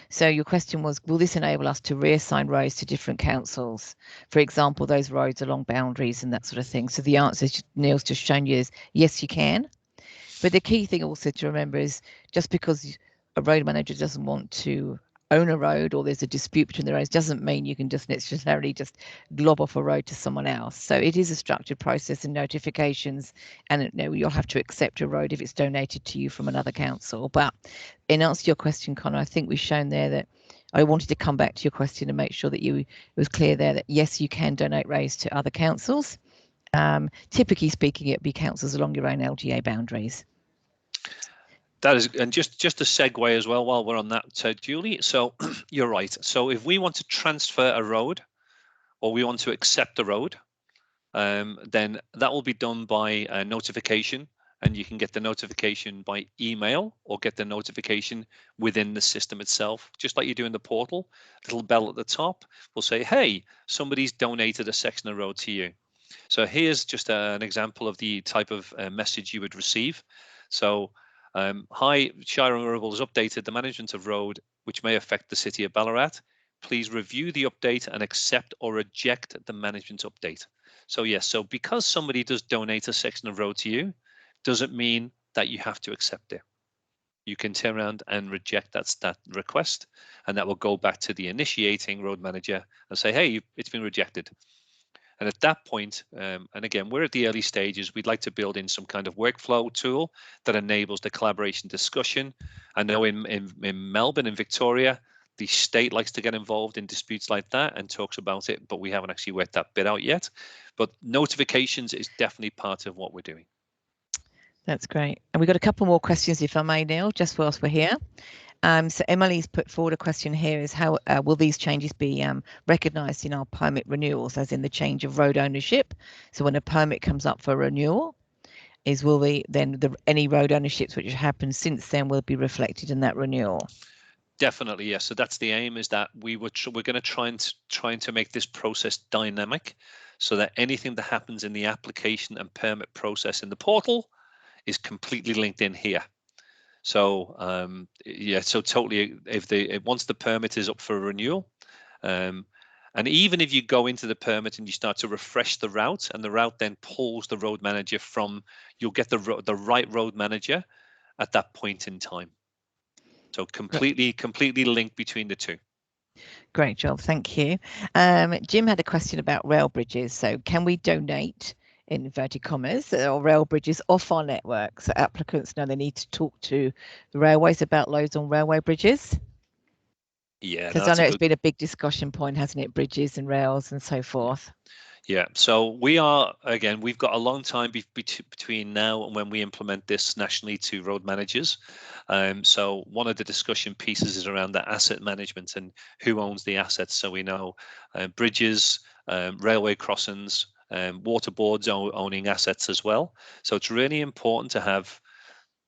So your question was, will this enable us to reassign roads to different councils? For example, those roads along boundaries and that sort of thing. So the answer Neil's just shown you is yes, you can. But the key thing also to remember is just because a road manager doesn't want to own a road or there's a dispute between the roads doesn't mean you can just necessarily just glob off a road to someone else. So it is a structured process and notifications, and you'll have to accept a road if it's donated to you from another council. But in answer to your question, Connor, I think we've shown there that I wanted to come back to your question and make sure that it was clear there that yes, you can donate roads to other councils. Typically speaking, it'd be councils along your own LGA boundaries. That is, and just a segue as well while we're on that, Julie. So you're right. So if we want to transfer a road or we want to accept a road, then that will be done by a notification, and you can get the notification by email or get the notification within the system itself, just like you do in the portal. Little bell at the top will say, hey, somebody's donated a section of road to you. So here's just an example of the type of message you would receive. So hi, Shire Renewables has updated the management of road which may affect the city of Ballarat. Please review the update and accept or reject the management update. So yes, so because somebody does donate a section of road to you, doesn't mean that you have to accept it. You can turn around and reject that request, and that will go back to the initiating road manager and say, hey, it's been rejected. And at that point, and again, we're at the early stages, we'd like to build in some kind of workflow tool that enables the collaboration discussion. I know in Melbourne and Victoria, the state likes to get involved in disputes like that and talks about it, but we haven't actually worked that bit out yet. But notifications is definitely part of what we're doing. That's great. And we've got a couple more questions, if I may, Neil, just whilst we're here. So Emily's put forward a question here is how will these changes be recognised in our permit renewals, as in the change of road ownership? So when a permit comes up for renewal, will any road ownerships which have happened since then will be reflected in that renewal? Definitely, yes. So that's the aim, is that we're going to trying to make this process dynamic, so that anything that happens in the application and permit process in the portal is completely linked in here. So yeah, so totally, once the permit is up for renewal, and even if you go into the permit and you start to refresh the route, and the route then pulls the road manager from, you'll get the right road manager at that point in time. So completely linked between the two. Great job, thank you. Jim had a question about rail bridges. So can we donate, in inverted commas, or rail bridges off our network so applicants know they need to talk to the railways about loads on railway bridges? Yeah, Because no, I know it's been a big discussion point, hasn't it? Bridges and rails and so forth. Yeah, so we are, again, we've got a long time between now and when we implement this nationally to road managers. So one of the discussion pieces is around the asset management and who owns the assets. So we know bridges, railway crossings, water boards owning assets as well. So it's really important to have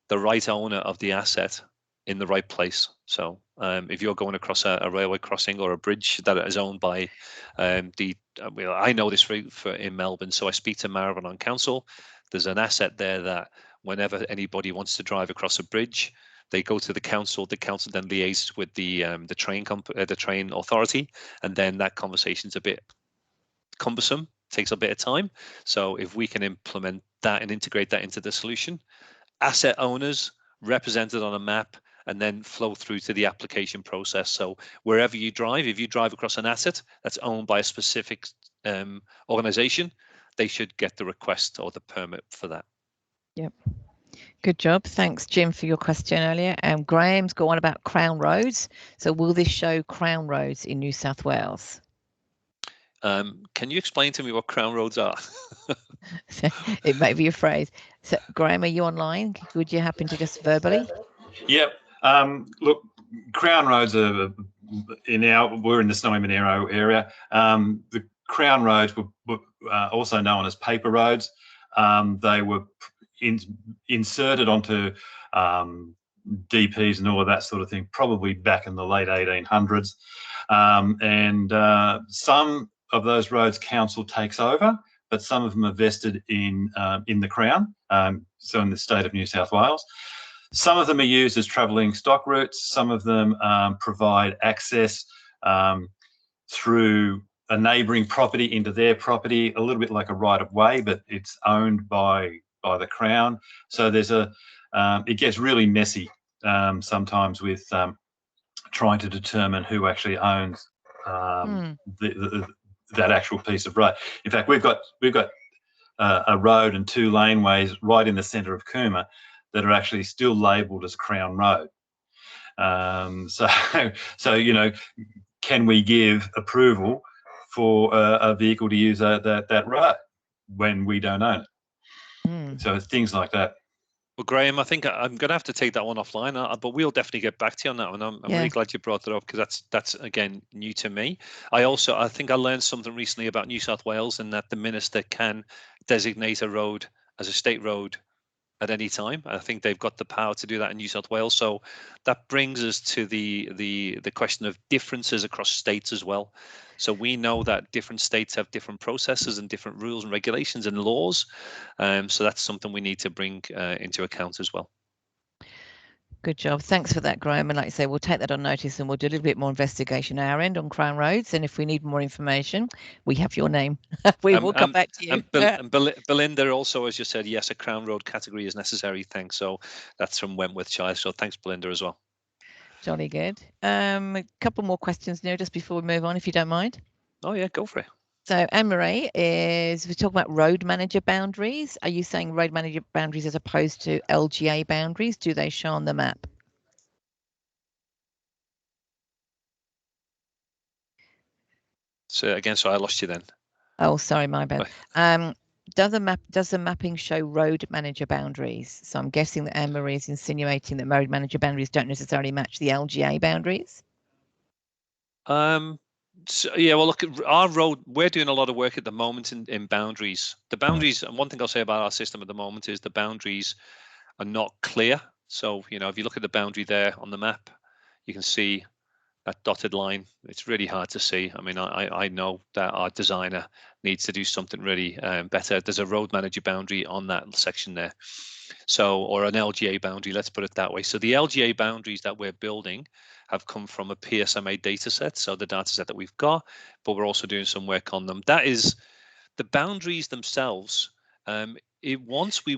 the right owner of the asset in the right place. So if you're going across a railway crossing or a bridge that is owned by I know this for in Melbourne, so I speak to Marvin on council. There's an asset there that whenever anybody wants to drive across a bridge, they go to the council. The council then liaises with the train authority, and then that conversation's a bit cumbersome, takes a bit of time. So if we can implement that and integrate that into the solution, asset owners represented on a map, and then flow through to the application process. So wherever you drive, if you drive across an asset that's owned by a specific organization, they should get the request or the permit for that. Yep. Good job. Thanks, Jim, for your question earlier. Graham's got one about Crown Roads. So will this show Crown Roads in New South Wales? Can you explain to me what Crown Roads are? It may be a phrase. So Graham, are you online? Would you happen to just verbally? Yep. Look, Crown Roads are we're in the Snowy Monero area. The Crown Roads were also known as paper roads. They were inserted onto DPs and all of that sort of thing, probably back in the late 1800s. Some of those roads council takes over, but some of them are vested in the Crown, so in the state of New South Wales. Some of them are used as travelling stock routes. Some of them provide access through a neighbouring property into their property, a little bit like a right of way, but it's owned by the Crown. So there's it gets really messy sometimes with trying to determine who actually owns that actual piece of road. In fact, we've got a road and 2 laneways right in the centre of Cooma that are actually still labelled as Crown Road. So you know, can we give approval for a vehicle to use that road when we don't own it? So it's things like that. Well, Graham, I think I'm going to have to take that one offline, but we'll definitely get back to you on that one. I'm really glad you brought that up, because that's again new to me. I think I learned something recently about New South Wales, and that the minister can designate a road as a state road at any time. I think they've got the power to do that in New South Wales. So that brings us to the question of differences across states as well. So we know that different states have different processes and different rules and regulations and laws. So that's something we need to bring into account as well. Good job. Thanks for that, Graham. And like I say, we'll take that on notice, and we'll do a little bit more investigation our end on Crown Roads. And if we need more information, we have your name. We will come back to you. And Belinda also, as you said, yes, a Crown Road category is necessary. Thanks. So that's from Wentworthshire. So thanks, Belinda, as well. Jolly good. A couple more questions now, just before we move on, if you don't mind. Oh, yeah, go for it. So Anne-Marie, we're talking about road manager boundaries. Are you saying road manager boundaries as opposed to LGA boundaries? Do they show on the map? So again, so I lost you then. Oh, sorry, my bad. Right. Does the mapping show road manager boundaries? So I'm guessing that Anne-Marie is insinuating that road manager boundaries don't necessarily match the LGA boundaries. So, yeah, well, look, our road, we're doing a lot of work at the moment in boundaries. The boundaries, and one thing I'll say about our system at the moment is the boundaries are not clear. So, you know, if you look at the boundary there on the map, you can see that dotted line. It's really hard to see. I mean, I know that our designer needs to do something really better. There's a road manager boundary on that section there. So, or an LGA boundary, let's put it that way. So the LGA boundaries that we're building have come from a PSMA data set. So the data set that we've got, but we're also doing some work on them. That is, the boundaries themselves once we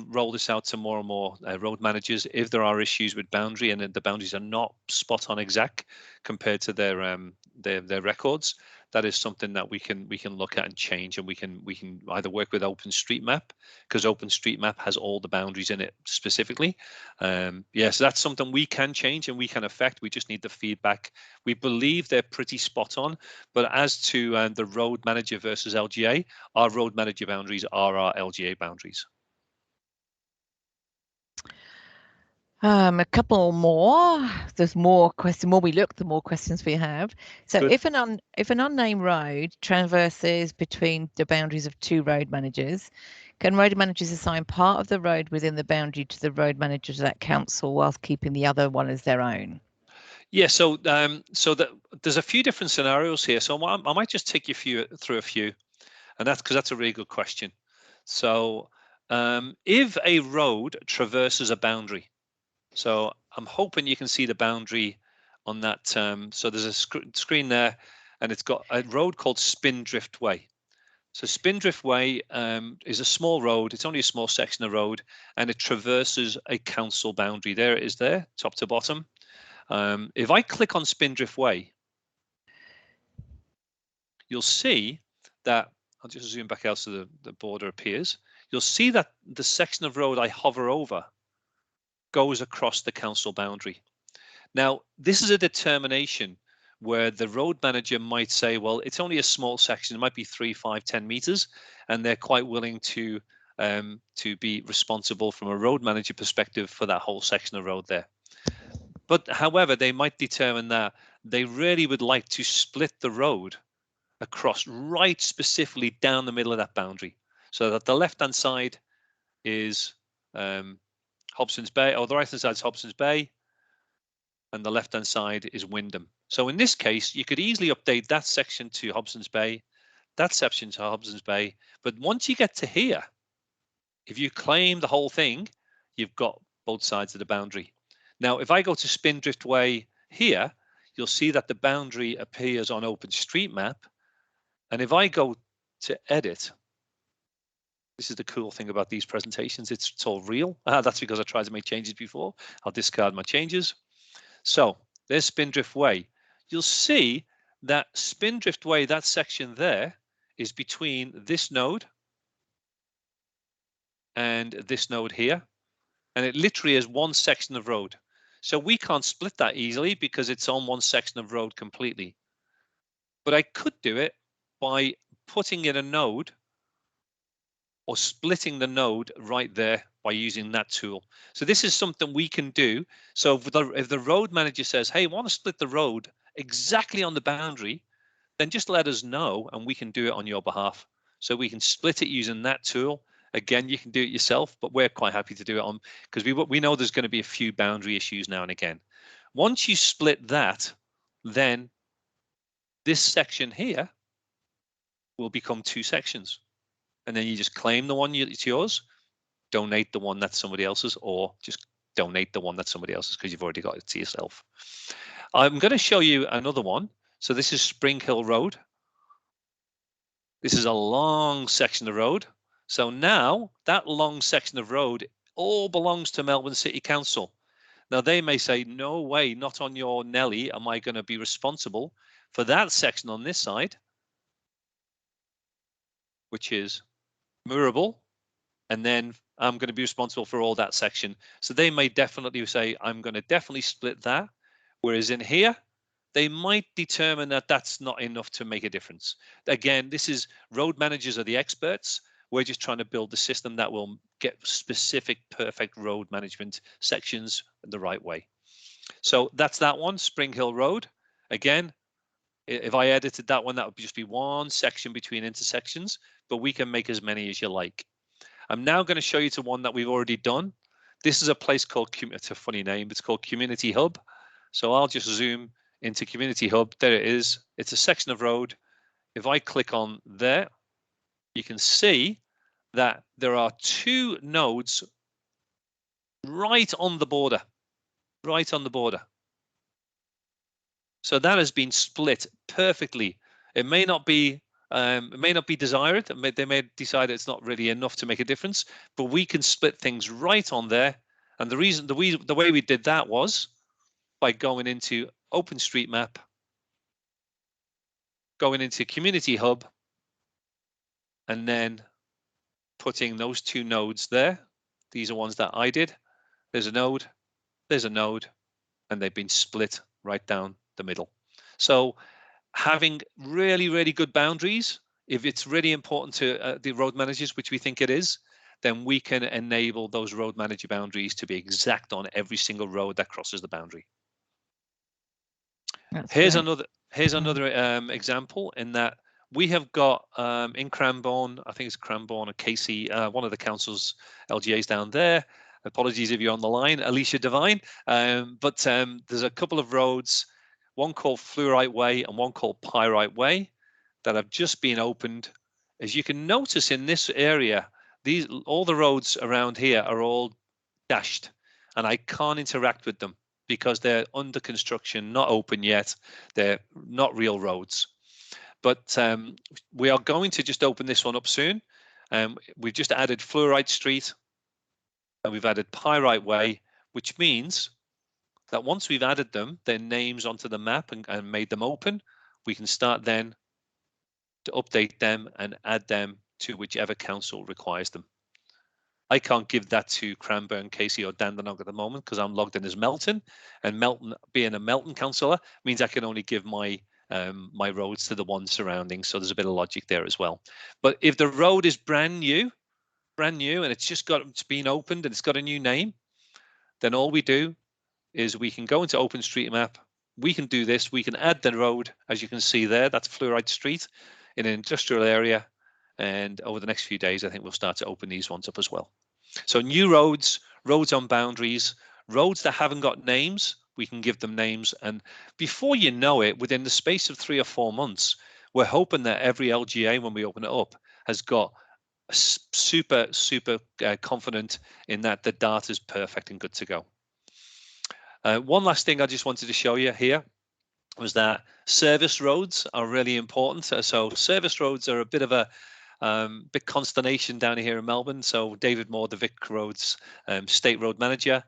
roll this out to more and more road managers, if there are issues with boundary and the boundaries are not spot on exact compared to their records, that is something that we can look at and change, and we can either work with Openstreetmap, because Openstreetmap has all the boundaries in it specifically. Yeah, so that's something we can change and we can affect. We just need the feedback. We believe they're pretty spot on, but as to the road manager versus LGA, our road manager boundaries are our LGA boundaries. A couple more. There's more questions. The more we look, the more questions we have. So Good. if an unnamed road traverses between the boundaries of two road managers, can road managers assign part of the road within the boundary to the road managers of that council whilst keeping the other one as their own? Yeah, so there's a few different scenarios here. So I might just take you through a few, and that's because that's a really good question. So if a road traverses a boundary, so I'm hoping you can see the boundary on that. So there's a screen there, and it's got a road called Spindrift Way. So Spindrift Way is a small road. It's only a small section of road, and it traverses a council boundary. There it is there, top to bottom. If I click on Spindrift Way, you'll see that, I'll just zoom back out so the border appears. You'll see that the section of road I hover over goes across the council boundary. Now, this is a determination where the road manager might say, well, it's only a small section, it might be 3, 5, 10 meters, and they're quite willing to be responsible from a road manager perspective for that whole section of road there. But however, they might determine that they really would like to split the road across right specifically down the middle of that boundary, so that the left-hand side is Hobson's Bay, or the right-hand side is Hobson's Bay, and the left-hand side is Wyndham. So in this case, you could easily update that section to Hobson's Bay, that section to Hobson's Bay. But once you get to here, if you claim the whole thing, you've got both sides of the boundary. Now, if I go to Spindrift Way here, you'll see that the boundary appears on Openstreetmap. And if I go to edit, this is the cool thing about these presentations, it's all real. That's because I tried to make changes before. I'll discard my changes. So there's Spindrift Way. You'll see that Spindrift Way, that section there, is between this node and this node here. And it literally is one section of road. So we can't split that easily because it's on one section of road completely. But I could do it by putting in a node or splitting the node right there by using that tool. So this is something we can do. So if the road manager says, hey, I want to split the road exactly on the boundary, then just let us know and we can do it on your behalf. So we can split it using that tool. Again, you can do it yourself, but we're quite happy to do it on, because we know there's going to be a few boundary issues now and again. Once you split that, then this section here will become two sections. And then you just claim the one it's yours, donate the one that's somebody else's, or just donate the one that's somebody else's because you've already got it to yourself. I'm going to show you another one. So this is Spring Hill Road. This is a long section of road. So now that long section of road all belongs to Melbourne City Council. Now they may say, no way, not on your Nelly am I going to be responsible for that section on this side, which is Moorabool, and then I'm going to be responsible for all that section. So they may definitely say, I'm going to definitely split that. Whereas in here, they might determine that that's not enough to make a difference. Again, this is road managers are the experts. We're just trying to build the system that will get specific, perfect road management sections the right way. So that's that one, Spring Hill Road. Again, if I edited that one, that would just be one section between intersections, but we can make as many as you like. I'm now going to show you to one that we've already done. This is a place called, it's a funny name, it's called Community Hub. So I'll just zoom into Community Hub. There it is. It's a section of road. If I click on there, you can see that there are two nodes right on the border, right on the border. So that has been split perfectly. It may not be It may not be desired. They may decide it's not really enough to make a difference, but we can split things right on there. And the way we did that was by going into OpenStreetMap, going into Community Hub, and then putting those 2 nodes there. These are ones that I did. There's a node, and they've been split right down the middle. So having really, really good boundaries, if it's really important to the road managers, which we think it is, then we can enable those road manager boundaries to be exact on every single road that crosses the boundary. Here's another example in that we have got in Cranbourne, I think it's Cranbourne or Casey, one of the council's LGAs down there. Apologies if you're on the line, Alicia Devine. But there's a couple of roads, one called Fluorite Way and one called Pyrite Way, that have just been opened. As you can notice in this area, all the roads around here are all dashed, and I can't interact with them because they're under construction, not open yet. They're not real roads. But we are going to just open this one up soon. We've just added Fluorite Street, and we've added Pyrite Way, which means that once we've added them, their names onto the map and made them open, we can start then to update them and add them to whichever council requires them. I can't give that to Cranbourne, Casey or Dandenong at the moment because I'm logged in as Melton, and Melton, being a Melton councillor, means I can only give my my roads to the ones surrounding. So there's a bit of logic there as well. But if the road is brand new, and it's been opened and it's got a new name, then all we do is we can go into OpenStreetMap. We can do this. We can add the road, as you can see there. That's Fluorite Street in an industrial area. And over the next few days, I think we'll start to open these ones up as well. So new roads, roads on boundaries, roads that haven't got names, we can give them names. And before you know it, within the space of 3 or 4 months, we're hoping that every LGA, when we open it up, has got a super confident in that the data is perfect and good to go. One last thing I just wanted to show you here was that service roads are really important. So service roads are a bit of a big consternation down here in Melbourne. So David Moore, the Vic Roads State Road Manager,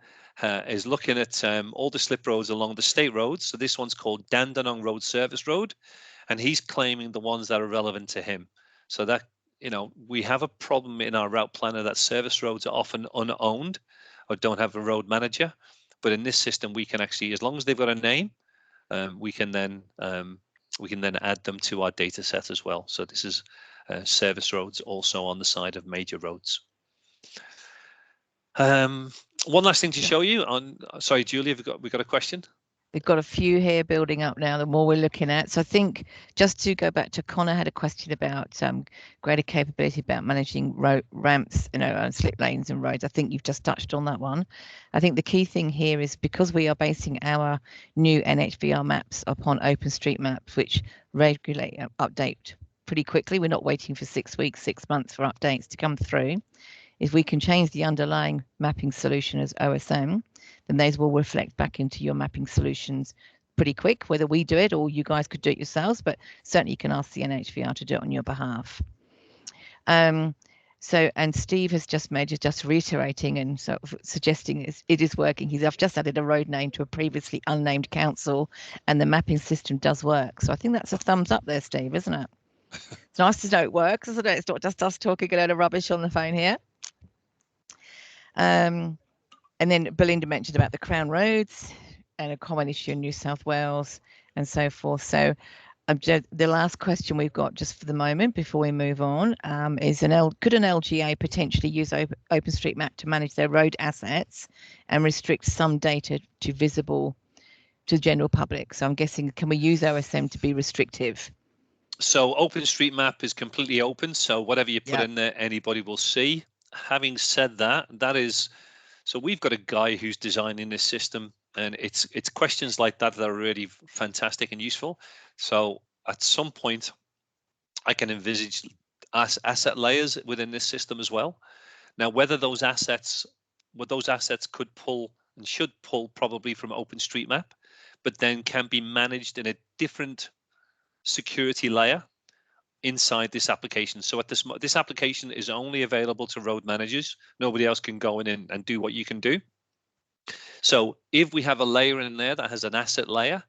is looking at all the slip roads along the state roads. So this one's called Dandenong Road Service Road, and he's claiming the ones that are relevant to him. So that, you know, we have a problem in our route planner that service roads are often unowned or don't have a road manager. But in this system, we can actually, as long as they've got a name, we can then add them to our data set as well. So this is service roads also on the side of major roads. One last thing to show you on. Sorry, Julie, we got a question? We've got a few here building up now, the more we're looking at. So I think just to go back to Connor had a question about greater capability about managing ramps, you know, and slip lanes and roads. I think you've just touched on that one. I think the key thing here is because we are basing our new NHVR maps upon OpenStreetMap, which regularly update pretty quickly. We're not waiting for 6 weeks, 6 months for updates to come through. If we can change the underlying mapping solution as OSM, then those will reflect back into your mapping solutions pretty quick, whether we do it or you guys could do it yourselves, but certainly you can ask the NHVR to do it on your behalf. And Steve has just reiterating and sort of suggesting it is working. I've just added a road name to a previously unnamed council and the mapping system does work. So I think that's a thumbs up there, Steve, isn't it? It's nice to know it works, isn't it? It's not just us talking a load of rubbish on the phone here. And then Belinda mentioned about the Crown Roads and a common issue in New South Wales and so forth. So the last question we've got just for the moment before we move on is could an LGA potentially use OpenStreetMap to manage their road assets and restrict some data to visible to the general public? So I'm guessing, can we use OSM to be restrictive? So OpenStreetMap is completely open. So whatever you put in there, anybody will see. Having said that, so we've got a guy who's designing this system, and it's questions like that that are really fantastic and useful. So at some point, I can envisage asset layers within this system as well. Now, whether those assets could pull and should pull probably from OpenStreetMap, but then can be managed in a different security layer inside this application. So at this application is only available to road managers. Nobody else can go in and do what you can do. So if we have a layer in there that has an asset layer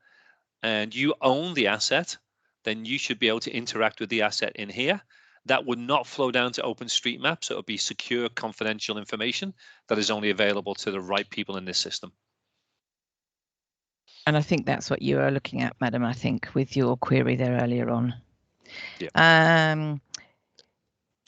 and you own the asset, then you should be able to interact with the asset in here. That would not flow down to Openstreetmap, so it would be secure, confidential information that is only available to the right people in this system. And I think that's what you are looking at, madam, I think, with your query there earlier on. Yeah.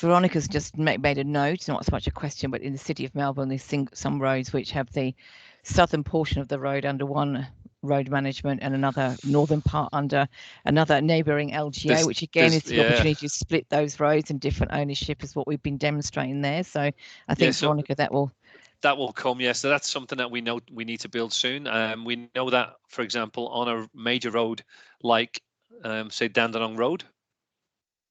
Veronica's just made a note, not so much a question, but in the city of Melbourne, there's some roads which have the southern portion of the road under one road management and another northern part under another neighbouring LGA, which again is the opportunity to split those roads and different ownership is what we've been demonstrating there. So I think, Veronica, that will come. Yes, so that's something that we know we need to build soon. We know that, for example, on a major road like say Dandenong Road.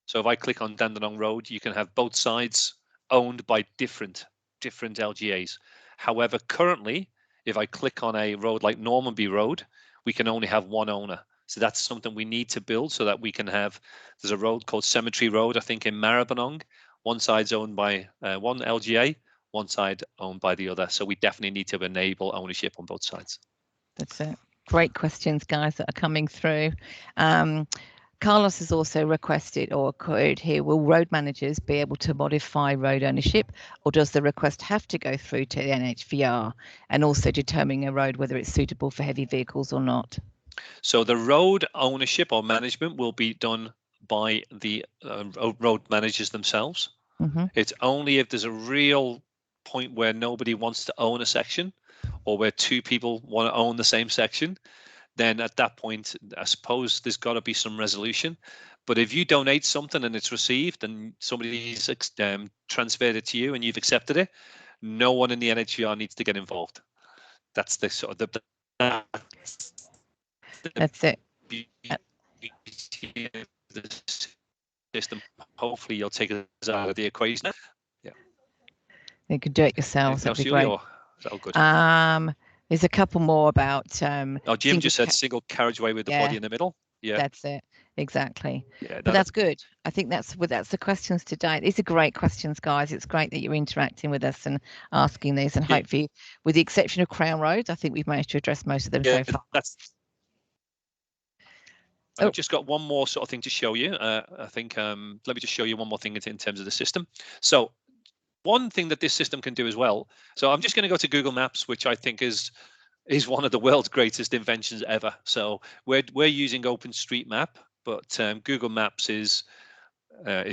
So if I click on Dandenong Road, you can have both sides owned by different LGAs. However, currently, if I click on a road like Normanby Road, we can only have one owner. So that's something we need to build so that we can have, there's a road called Cemetery Road, I think in Maribyrnong. One side's owned by one LGA, one side owned by the other. So we definitely need to enable ownership on both sides. That's it. Great questions, guys, that are coming through. Carlos has also requested or queried here, will road managers be able to modify road ownership, or does the request have to go through to the NHVR and also determining a road whether it's suitable for heavy vehicles or not? So the road ownership or management will be done by the road managers themselves. Mm-hmm. It's only if there's a real point where nobody wants to own a section or where two people want to own the same section, then at that point, I suppose there's got to be some resolution. But if you donate something and it's received and somebody's transferred it to you and you've accepted it, no one in the NHVR needs to get involved. That's the sort of That's it. The system. Hopefully, you'll take us out of the equation. Yeah. You can do it yourselves. That'd be great. Is that all good? There's a couple more about. Jim just said single carriageway with the body in the middle. Yeah, that's it. Exactly. Yeah, but that's good. I think that's the questions today. These are great questions, guys. It's great that you're interacting with us and asking these, and hopefully, with the exception of Crown Roads, I think we've managed to address most of them so far. I've just got one more sort of thing to show you. I think let me just show you one more thing in terms of the system. So one thing that this system can do as well. So I'm just going to go to Google Maps, which I think is one of the world's greatest inventions ever. So we're using Openstreetmap, but Google Maps is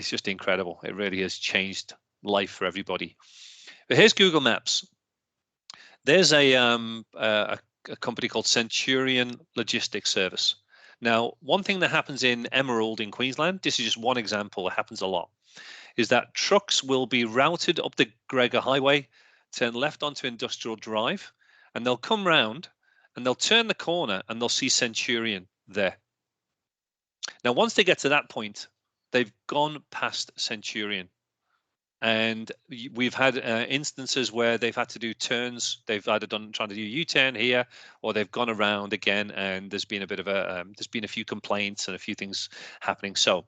just incredible. It really has changed life for everybody. But here's Google Maps. There's a company called Centurion Logistics Service. Now, one thing that happens in Emerald in Queensland, this is just one example, it happens a lot, is that trucks will be routed up the Gregor Highway, turn left onto Industrial Drive, and they'll come round and they'll turn the corner and they'll see Centurion there. Now, once they get to that point, they've gone past Centurion. And we've had instances where they've had to do turns. They've either trying to do U-turn here, or they've gone around again. And there's been a bit of there's been a few complaints and a few things happening. So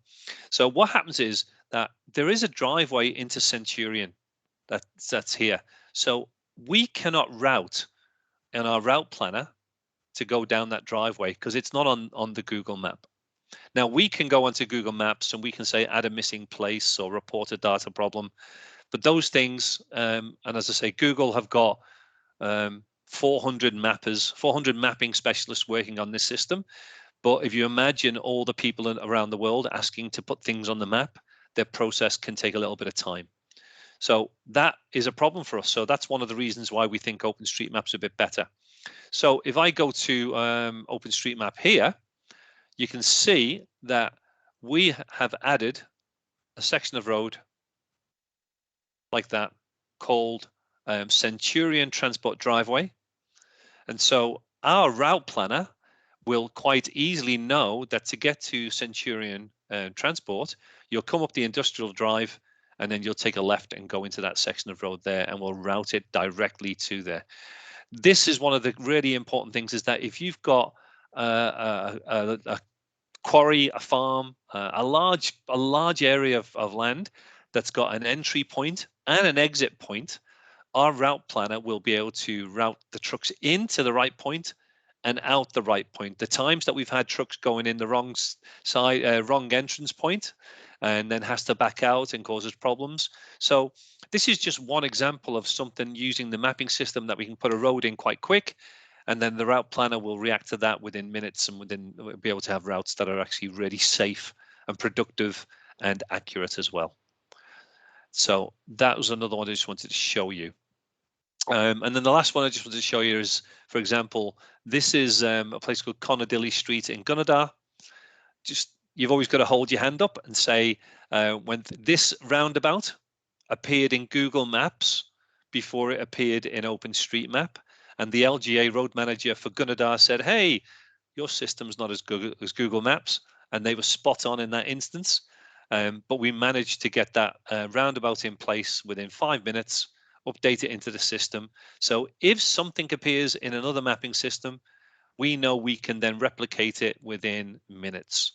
what happens is that there is a driveway into Centurion that's here. So we cannot route in our route planner to go down that driveway because it's not on the Google map. Now we can go onto Google Maps and we can say add a missing place or report a data problem, but those things, and as I say, Google have got 400 mappers, 400 mapping specialists working on this system. But if you imagine all the people around the world asking to put things on the map, their process can take a little bit of time. So that is a problem for us. So that's one of the reasons why we think OpenStreetMap's a bit better. So if I go to OpenStreetMap here, you can see that we have added a section of road like that called Centurion Transport Driveway. And so our route planner will quite easily know that to get to Centurion Transport, you'll come up the Industrial Drive and then you'll take a left and go into that section of road there, and we'll route it directly to there. This is one of the really important things, is that if you've got a quarry, a farm, a large area of land that's got an entry point and an exit point, our route planner will be able to route the trucks into the right point and out the right point. The times that we've had trucks going in the wrong side, wrong entrance point, and then has to back out and causes problems. So this is just one example of something using the mapping system that we can put a road in quite quick, and then the route planner will react to that within minutes, and we'll be able to have routes that are actually really safe and productive and accurate as well. So that was another one I just wanted to show you. And then the last one I just wanted to show you is, for example, this is a place called Conadilly Street in Gunnedah. Just, you've always got to hold your hand up and say, when this roundabout appeared in Google Maps before it appeared in Openstreetmap, and the LGA road manager for Gunnedah said, hey, your system's not as good as Google Maps, and they were spot on in that instance. But we managed to get that roundabout in place within 5 minutes, update it into the system. So if something appears in another mapping system, we know we can then replicate it within minutes.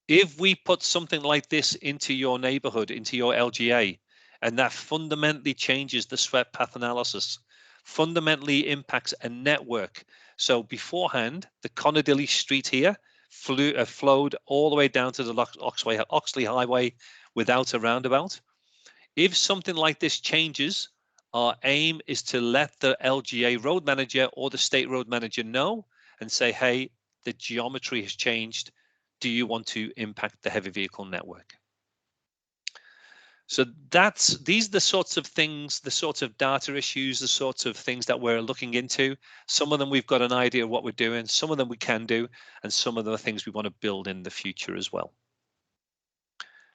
If we put something like this into your neighborhood, into your LGA, and that fundamentally changes the swept path analysis, fundamentally impacts a network. So beforehand, the Conadilly Street here flowed all the way down to the Oxley Highway without a roundabout. If something like this changes, our aim is to let the LGA road manager or the state road manager know and say, hey, the geometry has changed. Do you want to impact the heavy vehicle network? So these are the sorts of things, the sorts of data issues, the sorts of things that we're looking into. Some of them we've got an idea of what we're doing, some of them we can do, and some of the things we want to build in the future as well.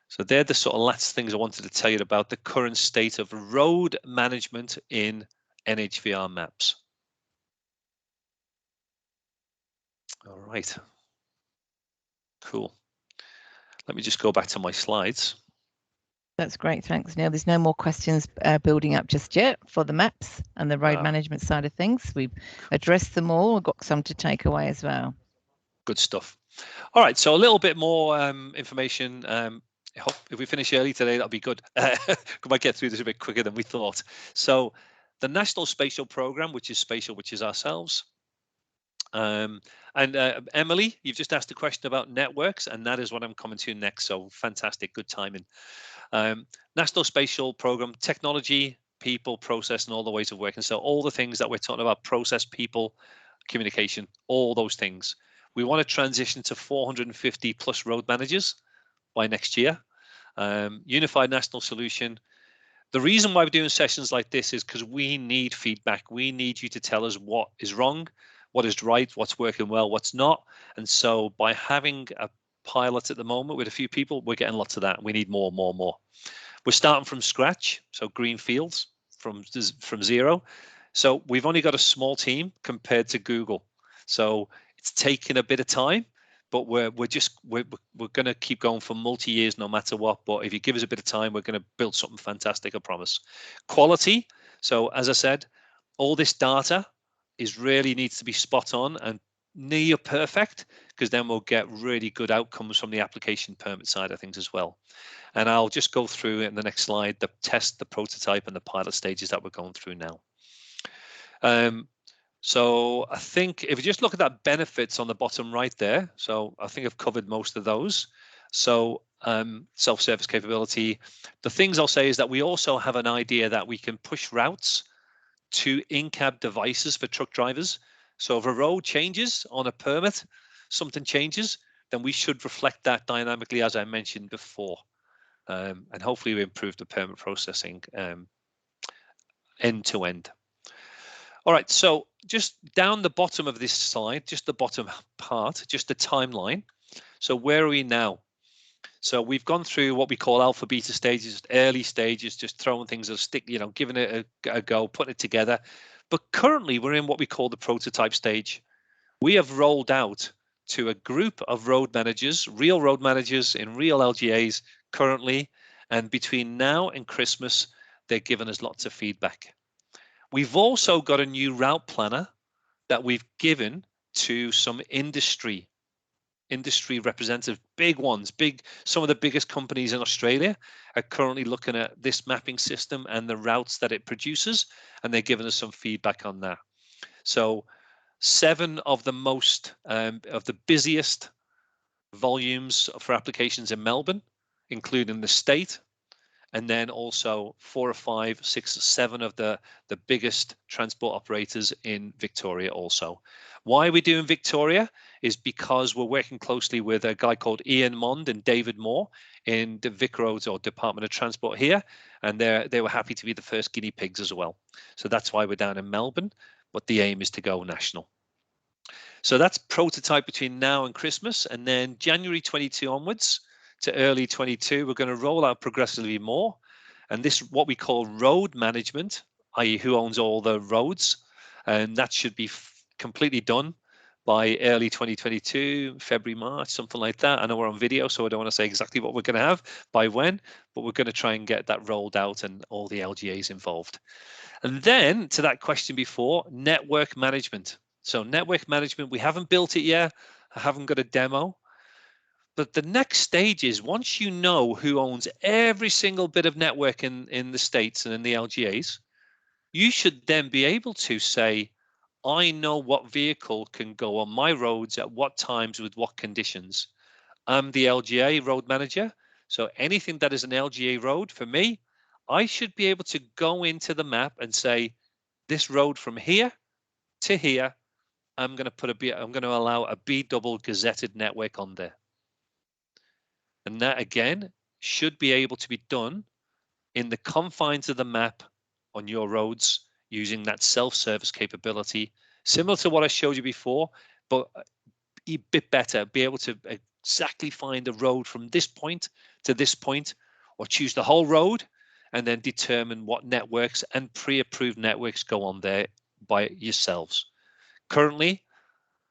So they're the sort of last things I wanted to tell you about the current state of road management in NHVR maps. All right. Cool. Let me just go back to my slides. That's great. Thanks, Neil. There's no more questions building up just yet for the maps and the road management side of things. We've addressed them all. We've got some to take away as well. Good stuff. All right. So a little bit more information. I hope if we finish early today, that'll be good. We might get through this a bit quicker than we thought. So the National Spatial Program, which is spatial, which is ourselves. Emily, you've just asked a question about networks, and that is what I'm coming to next. So fantastic, good timing. National Spatial Program, technology, people, process, and all the ways of working. So all the things that we're talking about, process, people, communication, all those things. We want to transition to 450 plus road managers by next year. Unified national solution. The reason why we're doing sessions like this is because we need feedback. We need you to tell us what is wrong, what is right, what's working well, what's not. And so by having a pilot at the moment with a few people, we're getting lots of that. We need more. We're starting from scratch, so green fields from zero. So we've only got a small team compared to Google. So it's taken a bit of time, but we're going to keep going for multi-years no matter what. But if you give us a bit of time, we're going to build something fantastic, I promise. Quality. So as I said, all this data really needs to be spot on and near perfect, because then we'll get really good outcomes from the application permit side of things as well. And I'll just go through in the next slide the test, the prototype, and the pilot stages that we're going through now. So I think if you just look at that benefits on the bottom right there, so I think I've covered most of those. So self-service capability. The things I'll say is that we also have an idea that we can push routes to in-cab devices for truck drivers. So if a road changes on a permit, something changes, then we should reflect that dynamically, as I mentioned before. And hopefully we improve the permit processing end to end. All right, so just down the bottom of this slide, just the bottom part, just the timeline. So where are we now? So we've gone through what we call alpha beta stages, early stages, just throwing things at a stick, giving it a go, putting it together. But currently we're in what we call the prototype stage. We have rolled out to a group of road managers, real road managers in real LGAs currently, and between now and Christmas, they're giving us lots of feedback. We've also got a new route planner that we've given to some industry industry representatives, big ones, some of the biggest companies in Australia are currently looking at this mapping system and the routes that it produces, and they're giving us some feedback on that. So 7 of the most of the busiest volumes for applications in Melbourne, including the state, and then also 4 or 5, 6 or 7 of the biggest transport operators in Victoria also. Why are we doing Victoria is because we're working closely with a guy called Ian Mond and David Moore in the Vic Roads or Department of Transport here, and they were happy to be the first guinea pigs as well. So that's why we're down in Melbourne, but the aim is to go national. So that's prototype between now and Christmas, and then January 22 onwards to early 22, we're going to roll out progressively more. And this is what we call road management, i.e. who owns all the roads. And that should be completely done by early 2022, February, March, something like that. I know we're on video, so I don't want to say exactly what we're going to have by when, but we're going to try and get that rolled out and all the LGAs involved. And then to that question before, network management. So network management, we haven't built it yet. I haven't got a demo. But the next stage is once you know who owns every single bit of network in the States and in the LGAs, you should then be able to say, I know what vehicle can go on my roads at what times with what conditions. I'm the LGA road manager. So anything that is an LGA road for me, I should be able to go into the map and say, this road from here to here, I'm going to allow a B double gazetted network on there. And that again should be able to be done in the confines of the map on your roads using that self-service capability, similar to what I showed you before, but a bit better, be able to exactly find a road from this point to this point, or choose the whole road and then determine what networks and pre-approved networks go on there by yourselves. Currently,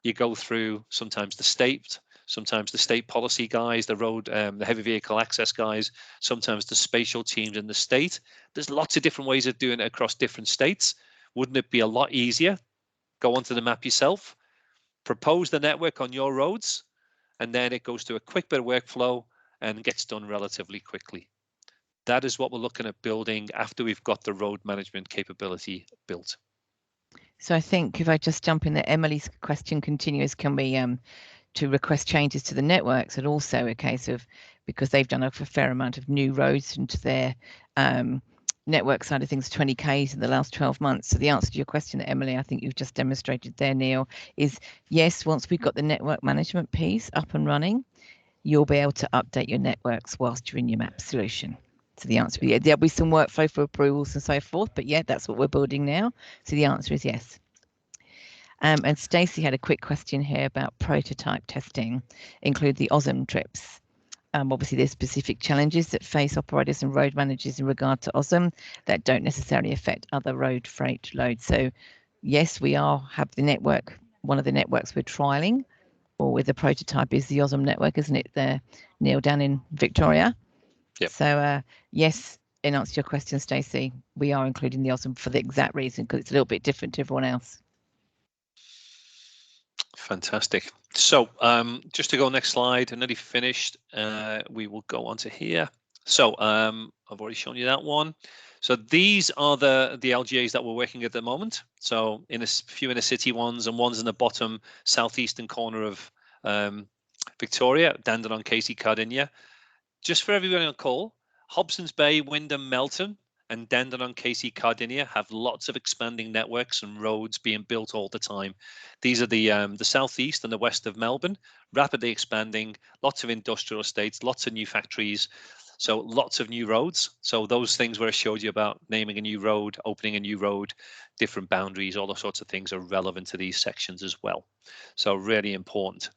you go through sometimes the state policy guys, the road, the heavy vehicle access guys, sometimes the spatial teams in the state. There's lots of different ways of doing it across different states. Wouldn't it be a lot easier? Go onto the map yourself, propose the network on your roads, and then it goes through a quick bit of workflow and gets done relatively quickly. That is what we're looking at building after we've got the road management capability built. So I think if I just jump in there, Emily's question continues, can we to request changes to the networks, and also a case of, because they've done a fair amount of new roads into their network side of things, 20Ks in the last 12 months. So the answer to your question, Emily, I think you've just demonstrated there, Neil, is yes, once we've got the network management piece up and running, you'll be able to update your networks whilst you're in your map solution. So the answer, yeah, there'll be some workflow for approvals and so forth, but yeah, that's what we're building now. So the answer is yes. And Stacey had a quick question here about prototype testing, include the OSM trips. Obviously, there's specific challenges that face operators and road managers in regard to OSM that don't necessarily affect other road freight loads. So yes, we have the network. One of the networks we're trialing, or with the prototype, is the OSM network, isn't it, there, Neil, down in Victoria? Yep. So yes, in answer to your question, Stacey, we are including the OSM for the exact reason, because it's a little bit different to everyone else. Fantastic. So just to go next slide, and nearly finished, we will go on to here. So I've already shown you that one. So these are the LGAs that we're working at the moment. So in a few inner city ones and ones in the bottom southeastern corner of Victoria, Dandenong, Casey, Cardinia. Just for everyone on the call, Hobsons Bay, Wyndham, Melton, and Dandenong, Casey, Cardinia have lots of expanding networks and roads being built all the time. These are the southeast and the west of Melbourne, rapidly expanding, lots of industrial estates, lots of new factories, so lots of new roads. So those things where I showed you about naming a new road, opening a new road, different boundaries, all those sorts of things are relevant to these sections as well. So really important.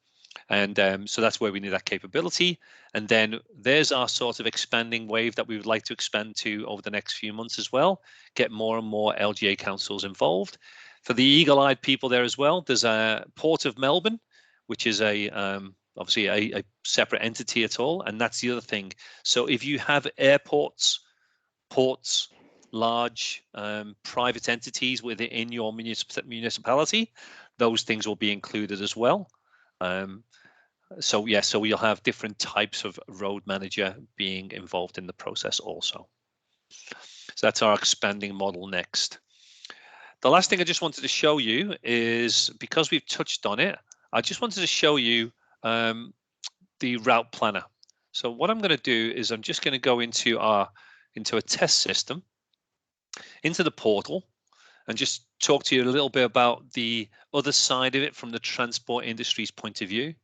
And so that's where we need that capability. And then there's our sort of expanding wave that we would like to expand to over the next few months as well, get more and more LGA councils involved. For the eagle-eyed people there as well, there's a Port of Melbourne, which is obviously a separate entity at all. And that's the other thing. So if you have airports, ports, large private entities within your municipality, those things will be included as well. So yeah, so we'll have different types of road manager being involved in the process also. So that's our expanding model next. The last thing I just wanted to show you is, because we've touched on it, I just wanted to show you the route planner. So what I'm going to do is I'm just going to go into a test system, into the portal, and just talk to you a little bit about the other side of it from the transport industry's point of view.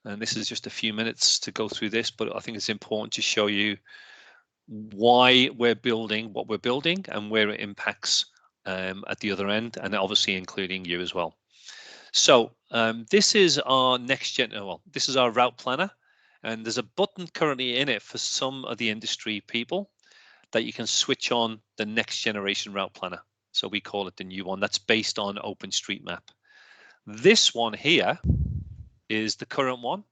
And this is just a few minutes to go through this, but I think it's important to show you why we're building what we're building and where it impacts at the other end, and obviously including you as well. So this is our this is our route planner, and there's a button currently in it for some of the industry people that you can switch on the next generation route planner. So we call it the new one. That's based on Openstreetmap. This one here is the current one.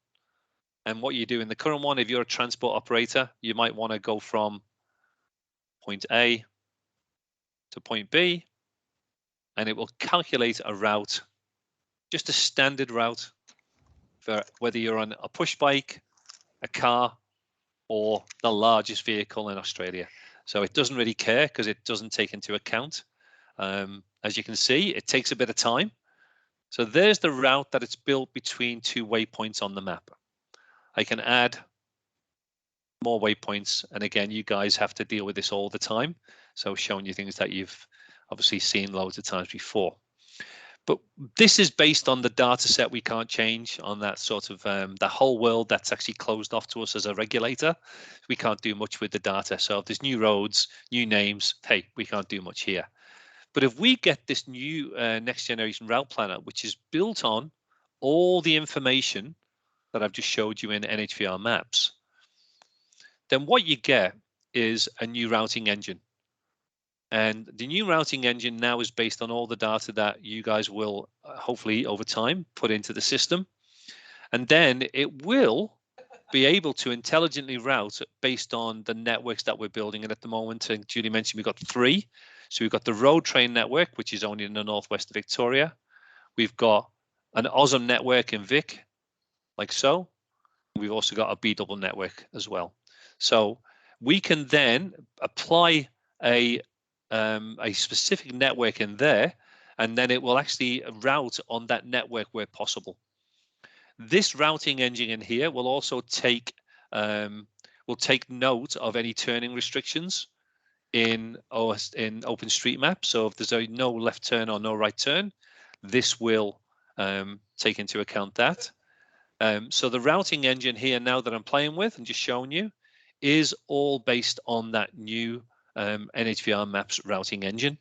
And what you do in the current one, if you're a transport operator, you might want to go from point A to point B, and it will calculate a route, just a standard route, for whether you're on a push bike, a car, or the largest vehicle in Australia. So it doesn't really care because it doesn't take into account. As you can see, it takes a bit of time. So there's the route that it's built between two waypoints on the map. I can add more waypoints, and again, you guys have to deal with this all the time. So showing you things that you've obviously seen loads of times before. But this is based on the data set we can't change, on that sort of the whole world that's actually closed off to us as a regulator. We can't do much with the data. So if there's new roads, new names, hey, we can't do much here. But if we get this new next generation route planner, which is built on all the information that I've just showed you in NHVR maps, then what you get is a new routing engine. And the new routing engine now is based on all the data that you guys will hopefully over time put into the system. And then it will be able to intelligently route based on the networks that we're building. And at the moment, and Julie mentioned, we've got 3. So we've got the road train network, which is only in the northwest of Victoria. We've got an OSM network in Vic, like so. We've also got a B-double network as well. So we can then apply a specific network in there, and then it will actually route on that network where possible. This routing engine in here will also take note of any turning restrictions in Openstreetmap. So if there's no left turn or no right turn, this will take into account that. So the routing engine here now that I'm playing with and just showing you is all based on that new NHVR maps routing engine.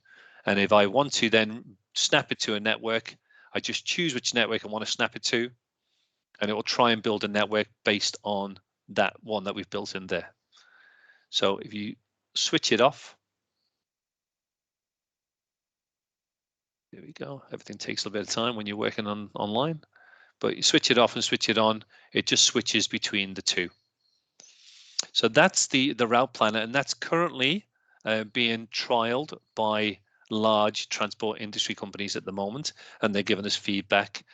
And if I want to then snap it to a network, I just choose which network I want to snap it to, and it will try and build a network based on that one that we've built in there. So if you switch it off, there we go. Everything takes a bit of time when you're working online, but you switch it off and switch it on, it just switches between the two. So that's the route planner, and that's currently being trialed by large transport industry companies at the moment, and they're giving us feedback.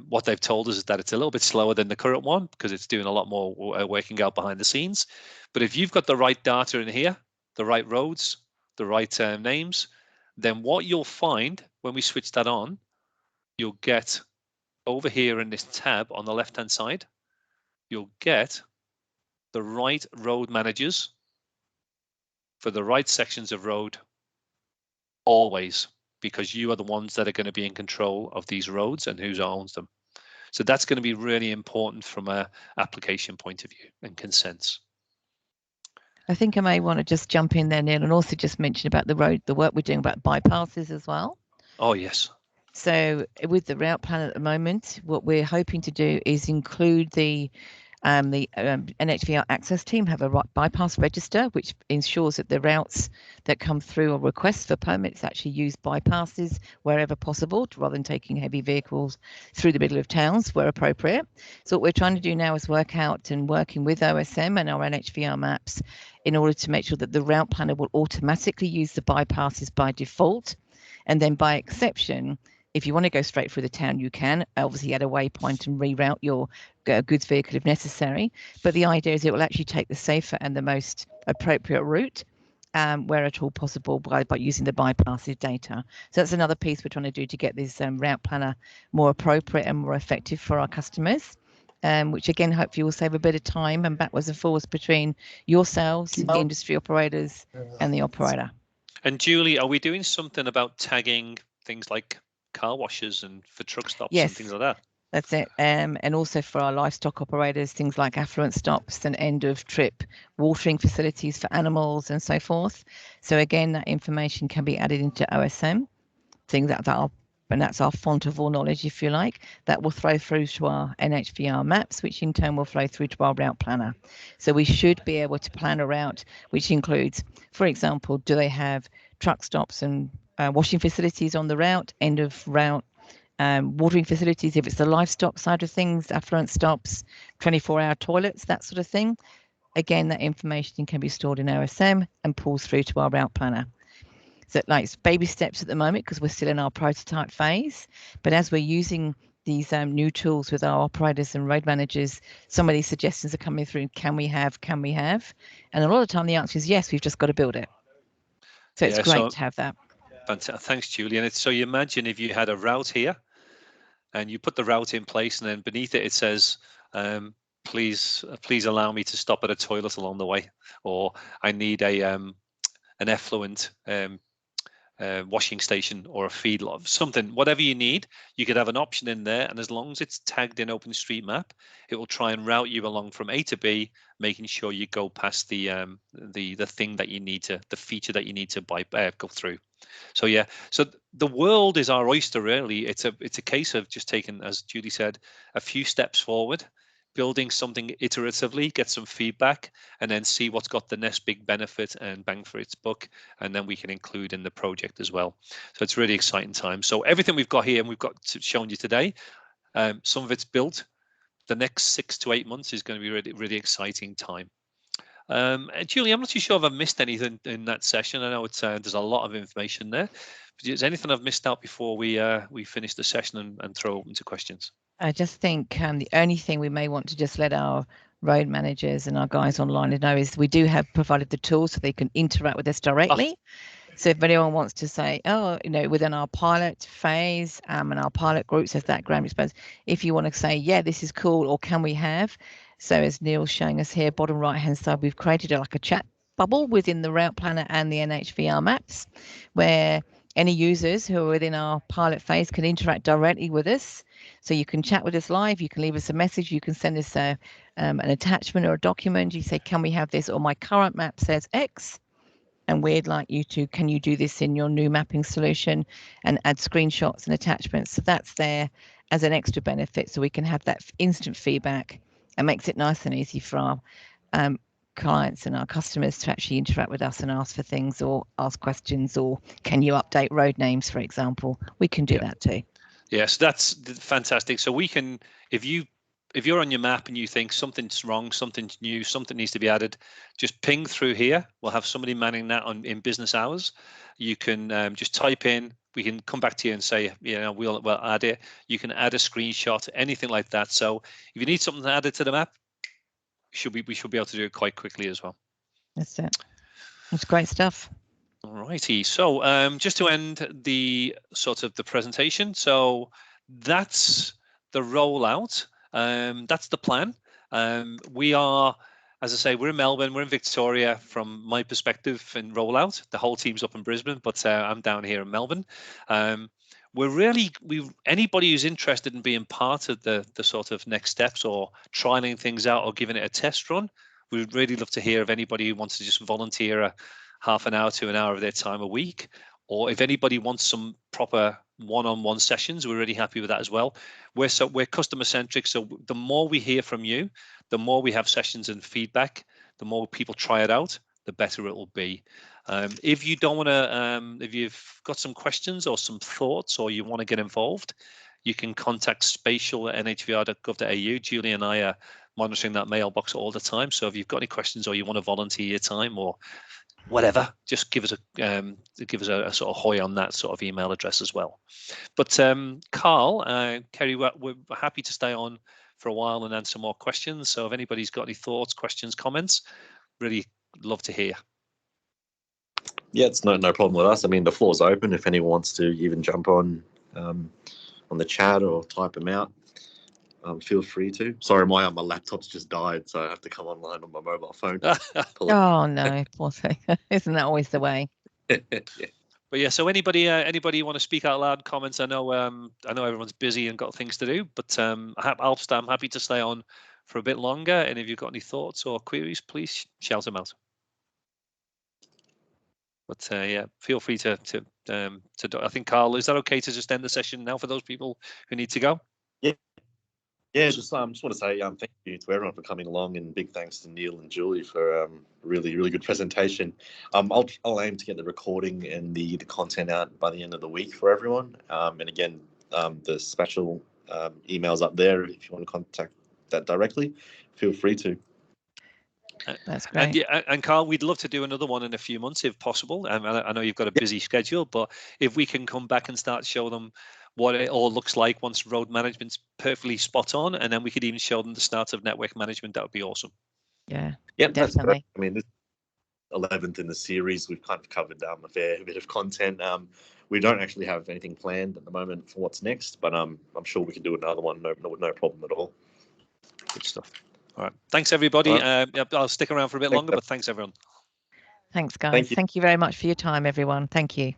What they've told us is that it's a little bit slower than the current one because it's doing a lot more working out behind the scenes. But if you've got the right data in here, the right roads, the right names, then what you'll find when we switch that on, you'll get over here in this tab on the left-hand side, you'll get the right road managers for the right sections of road always, because you are the ones that are going to be in control of these roads and who owns them. So that's going to be really important from an application point of view and consents. I think I may want to just jump in there, Neil, and also just mention about the work we're doing about bypasses as well. Oh, yes. So with the route plan at the moment, what we're hoping to do is include the NHVR access team have a bypass register, which ensures that the routes that come through or requests for permits actually use bypasses wherever possible, rather than taking heavy vehicles through the middle of towns where appropriate. So what we're trying to do now is work out and working with OSM and our NHVR maps in order to make sure that the route planner will automatically use the bypasses by default, and then by exception, If you want to go straight through the town, you can obviously add a waypoint and reroute your goods vehicle if necessary. But the idea is it will actually take the safer and the most appropriate route where at all possible by using the bypasses data. So that's another piece we're trying to do to get this route planner more appropriate and more effective for our customers. Which again, hopefully will save a bit of time and backwards and forwards between yourselves, industry operators, and the operator. And Julie, are we doing something about tagging things like car washes and for truck stops Yes. and things like that? That's it. And also for our livestock operators, things like affluent stops and end of trip watering facilities for animals and so forth. So again, that information can be added into OSM, things that are, and that's our font of all knowledge, if you like, that will flow through to our NHVR maps, which in turn will flow through to our route planner. So we should be able to plan a route, which includes, for example, do they have truck stops and washing facilities on the route, end of route, watering facilities, if it's the livestock side of things, affluent stops, 24-hour toilets, that sort of thing. Again, that information can be stored in OSM and pulls through to our route planner. So like it's baby steps at the moment because we're still in our prototype phase. But as we're using these new tools with our operators and road managers, some of these suggestions are coming through. Can we have? And a lot of the time the answer is yes, we've just got to build it. So it's great to have that. Thanks, Julie. And so you imagine if you had a route here and you put the route in place and then beneath it, it says, please allow me to stop at a toilet along the way, or I need an effluent washing station or a feedlot, something, whatever you need, you could have an option in there, and as long as it's tagged in Openstreetmap, it will try and route you along from A to B, making sure you go past the thing that you need to, the feature that you need to go through. So yeah, so the world is our oyster, really. It's a case of just taking, as Julie said, a few steps forward, building something iteratively, get some feedback, and then see what's got the next big benefit and bang for its buck, and then we can include in the project as well. So it's really exciting time. So everything we've got here and we've got shown you today, some of it's built. The next 6 to 8 months is going to be really, really exciting time. Julie, I'm not too sure if I've missed anything in that session. I know it's there's a lot of information there. But is there anything I've missed out before we finish the session and throw open to questions? I just think the only thing we may want to just let our road managers and our guys online know is we do have provided the tools so they can interact with us directly. So if anyone wants to say, oh, you know, within our pilot phase and our pilot groups, as that Graham explains, if you want to say, yeah, this is cool, or can we have? So as Neil's showing us here, bottom right-hand side, we've created like a chat bubble within the route planner and the NHVR maps, where any users who are within our pilot phase can interact directly with us. So you can chat with us live, you can leave us a message, you can send us an attachment or a document. You say, can we have this? Or my current map says X, and we'd like you to, can you do this in your new mapping solution, and add screenshots and attachments. So that's there as an extra benefit, so we can have that instant feedback, and makes it nice and easy for our clients and our customers to actually interact with us and ask for things or ask questions, or can you update road names, for example. We can do that too. Yes, that's fantastic. So we can, if you're on your map and you think something's wrong, something's new, something needs to be added, just ping through here. We'll have somebody manning that in business hours. You can just type in, we can come back to you and say, you know, we'll add it. You can add a screenshot, anything like that. So if you need something added to the map, we should be able to do it quite quickly as well. That's it. It's great stuff. All righty. So just to end the sort of the presentation, so that's the rollout. That's the plan. We are, as I say, we're in Melbourne, we're in Victoria from my perspective in rollout. The whole team's up in Brisbane, but I'm down here in Melbourne. Anybody who's interested in being part of the sort of next steps or trialing things out or giving it a test run, we'd really love to hear of anybody who wants to just volunteer half an hour to an hour of their time a week, or if anybody wants some proper one-on-one sessions, we're really happy with that as well. We're customer centric, so the more we hear from you, the more we have sessions and feedback, the more people try it out, the better it will be. If you don't want to, if you've got some questions or some thoughts, or you want to get involved, you can contact spatial@nhvr.gov.au. Julie and I are monitoring that mailbox all the time. So if you've got any questions or you want to volunteer your time or whatever, just give us a sort of hoy on that sort of email address as well. But Carl, Kerry, we're happy to stay on for a while and answer more questions. So if anybody's got any thoughts, questions, comments, really love to hear. Yeah, it's no problem with us. I mean, the floor's open. If anyone wants to even jump on the chat or type them out, feel free to. Sorry, my laptop's just died, so I have to come online on my mobile phone. Oh no, poor thing. Isn't that always the way? Yeah. But yeah, so anybody want to speak out loud? Comments? I know everyone's busy and got things to do, but I'm happy to stay on for a bit longer. And if you've got any thoughts or queries, please shout them out. But yeah, feel free to. I think, Carl, is that okay to just end the session now for those people who need to go? Yeah, just want to say thank you to everyone for coming along, and big thanks to Neil and Julie for really good presentation. I'll aim to get the recording and the content out by the end of the week for everyone. And again, the special emails up there. If you want to contact that directly, feel free to. That's great. And Carl, we'd love to do another one in a few months if possible. I know you've got a busy schedule, but if we can come back and start show them what it all looks like once road management's perfectly spot on, and then we could even show them the start of network management, that would be awesome. Yeah, Yep, definitely. I mean, this 11th in the series, we've kind of covered a fair bit of content. We don't actually have anything planned at the moment for what's next, but I'm sure we can do another one, no problem at all. Good stuff. All right, thanks everybody. Right. I'll stick around for a bit longer, but thanks everyone. Thanks, guys. Thank you very much for your time, everyone. Thank you.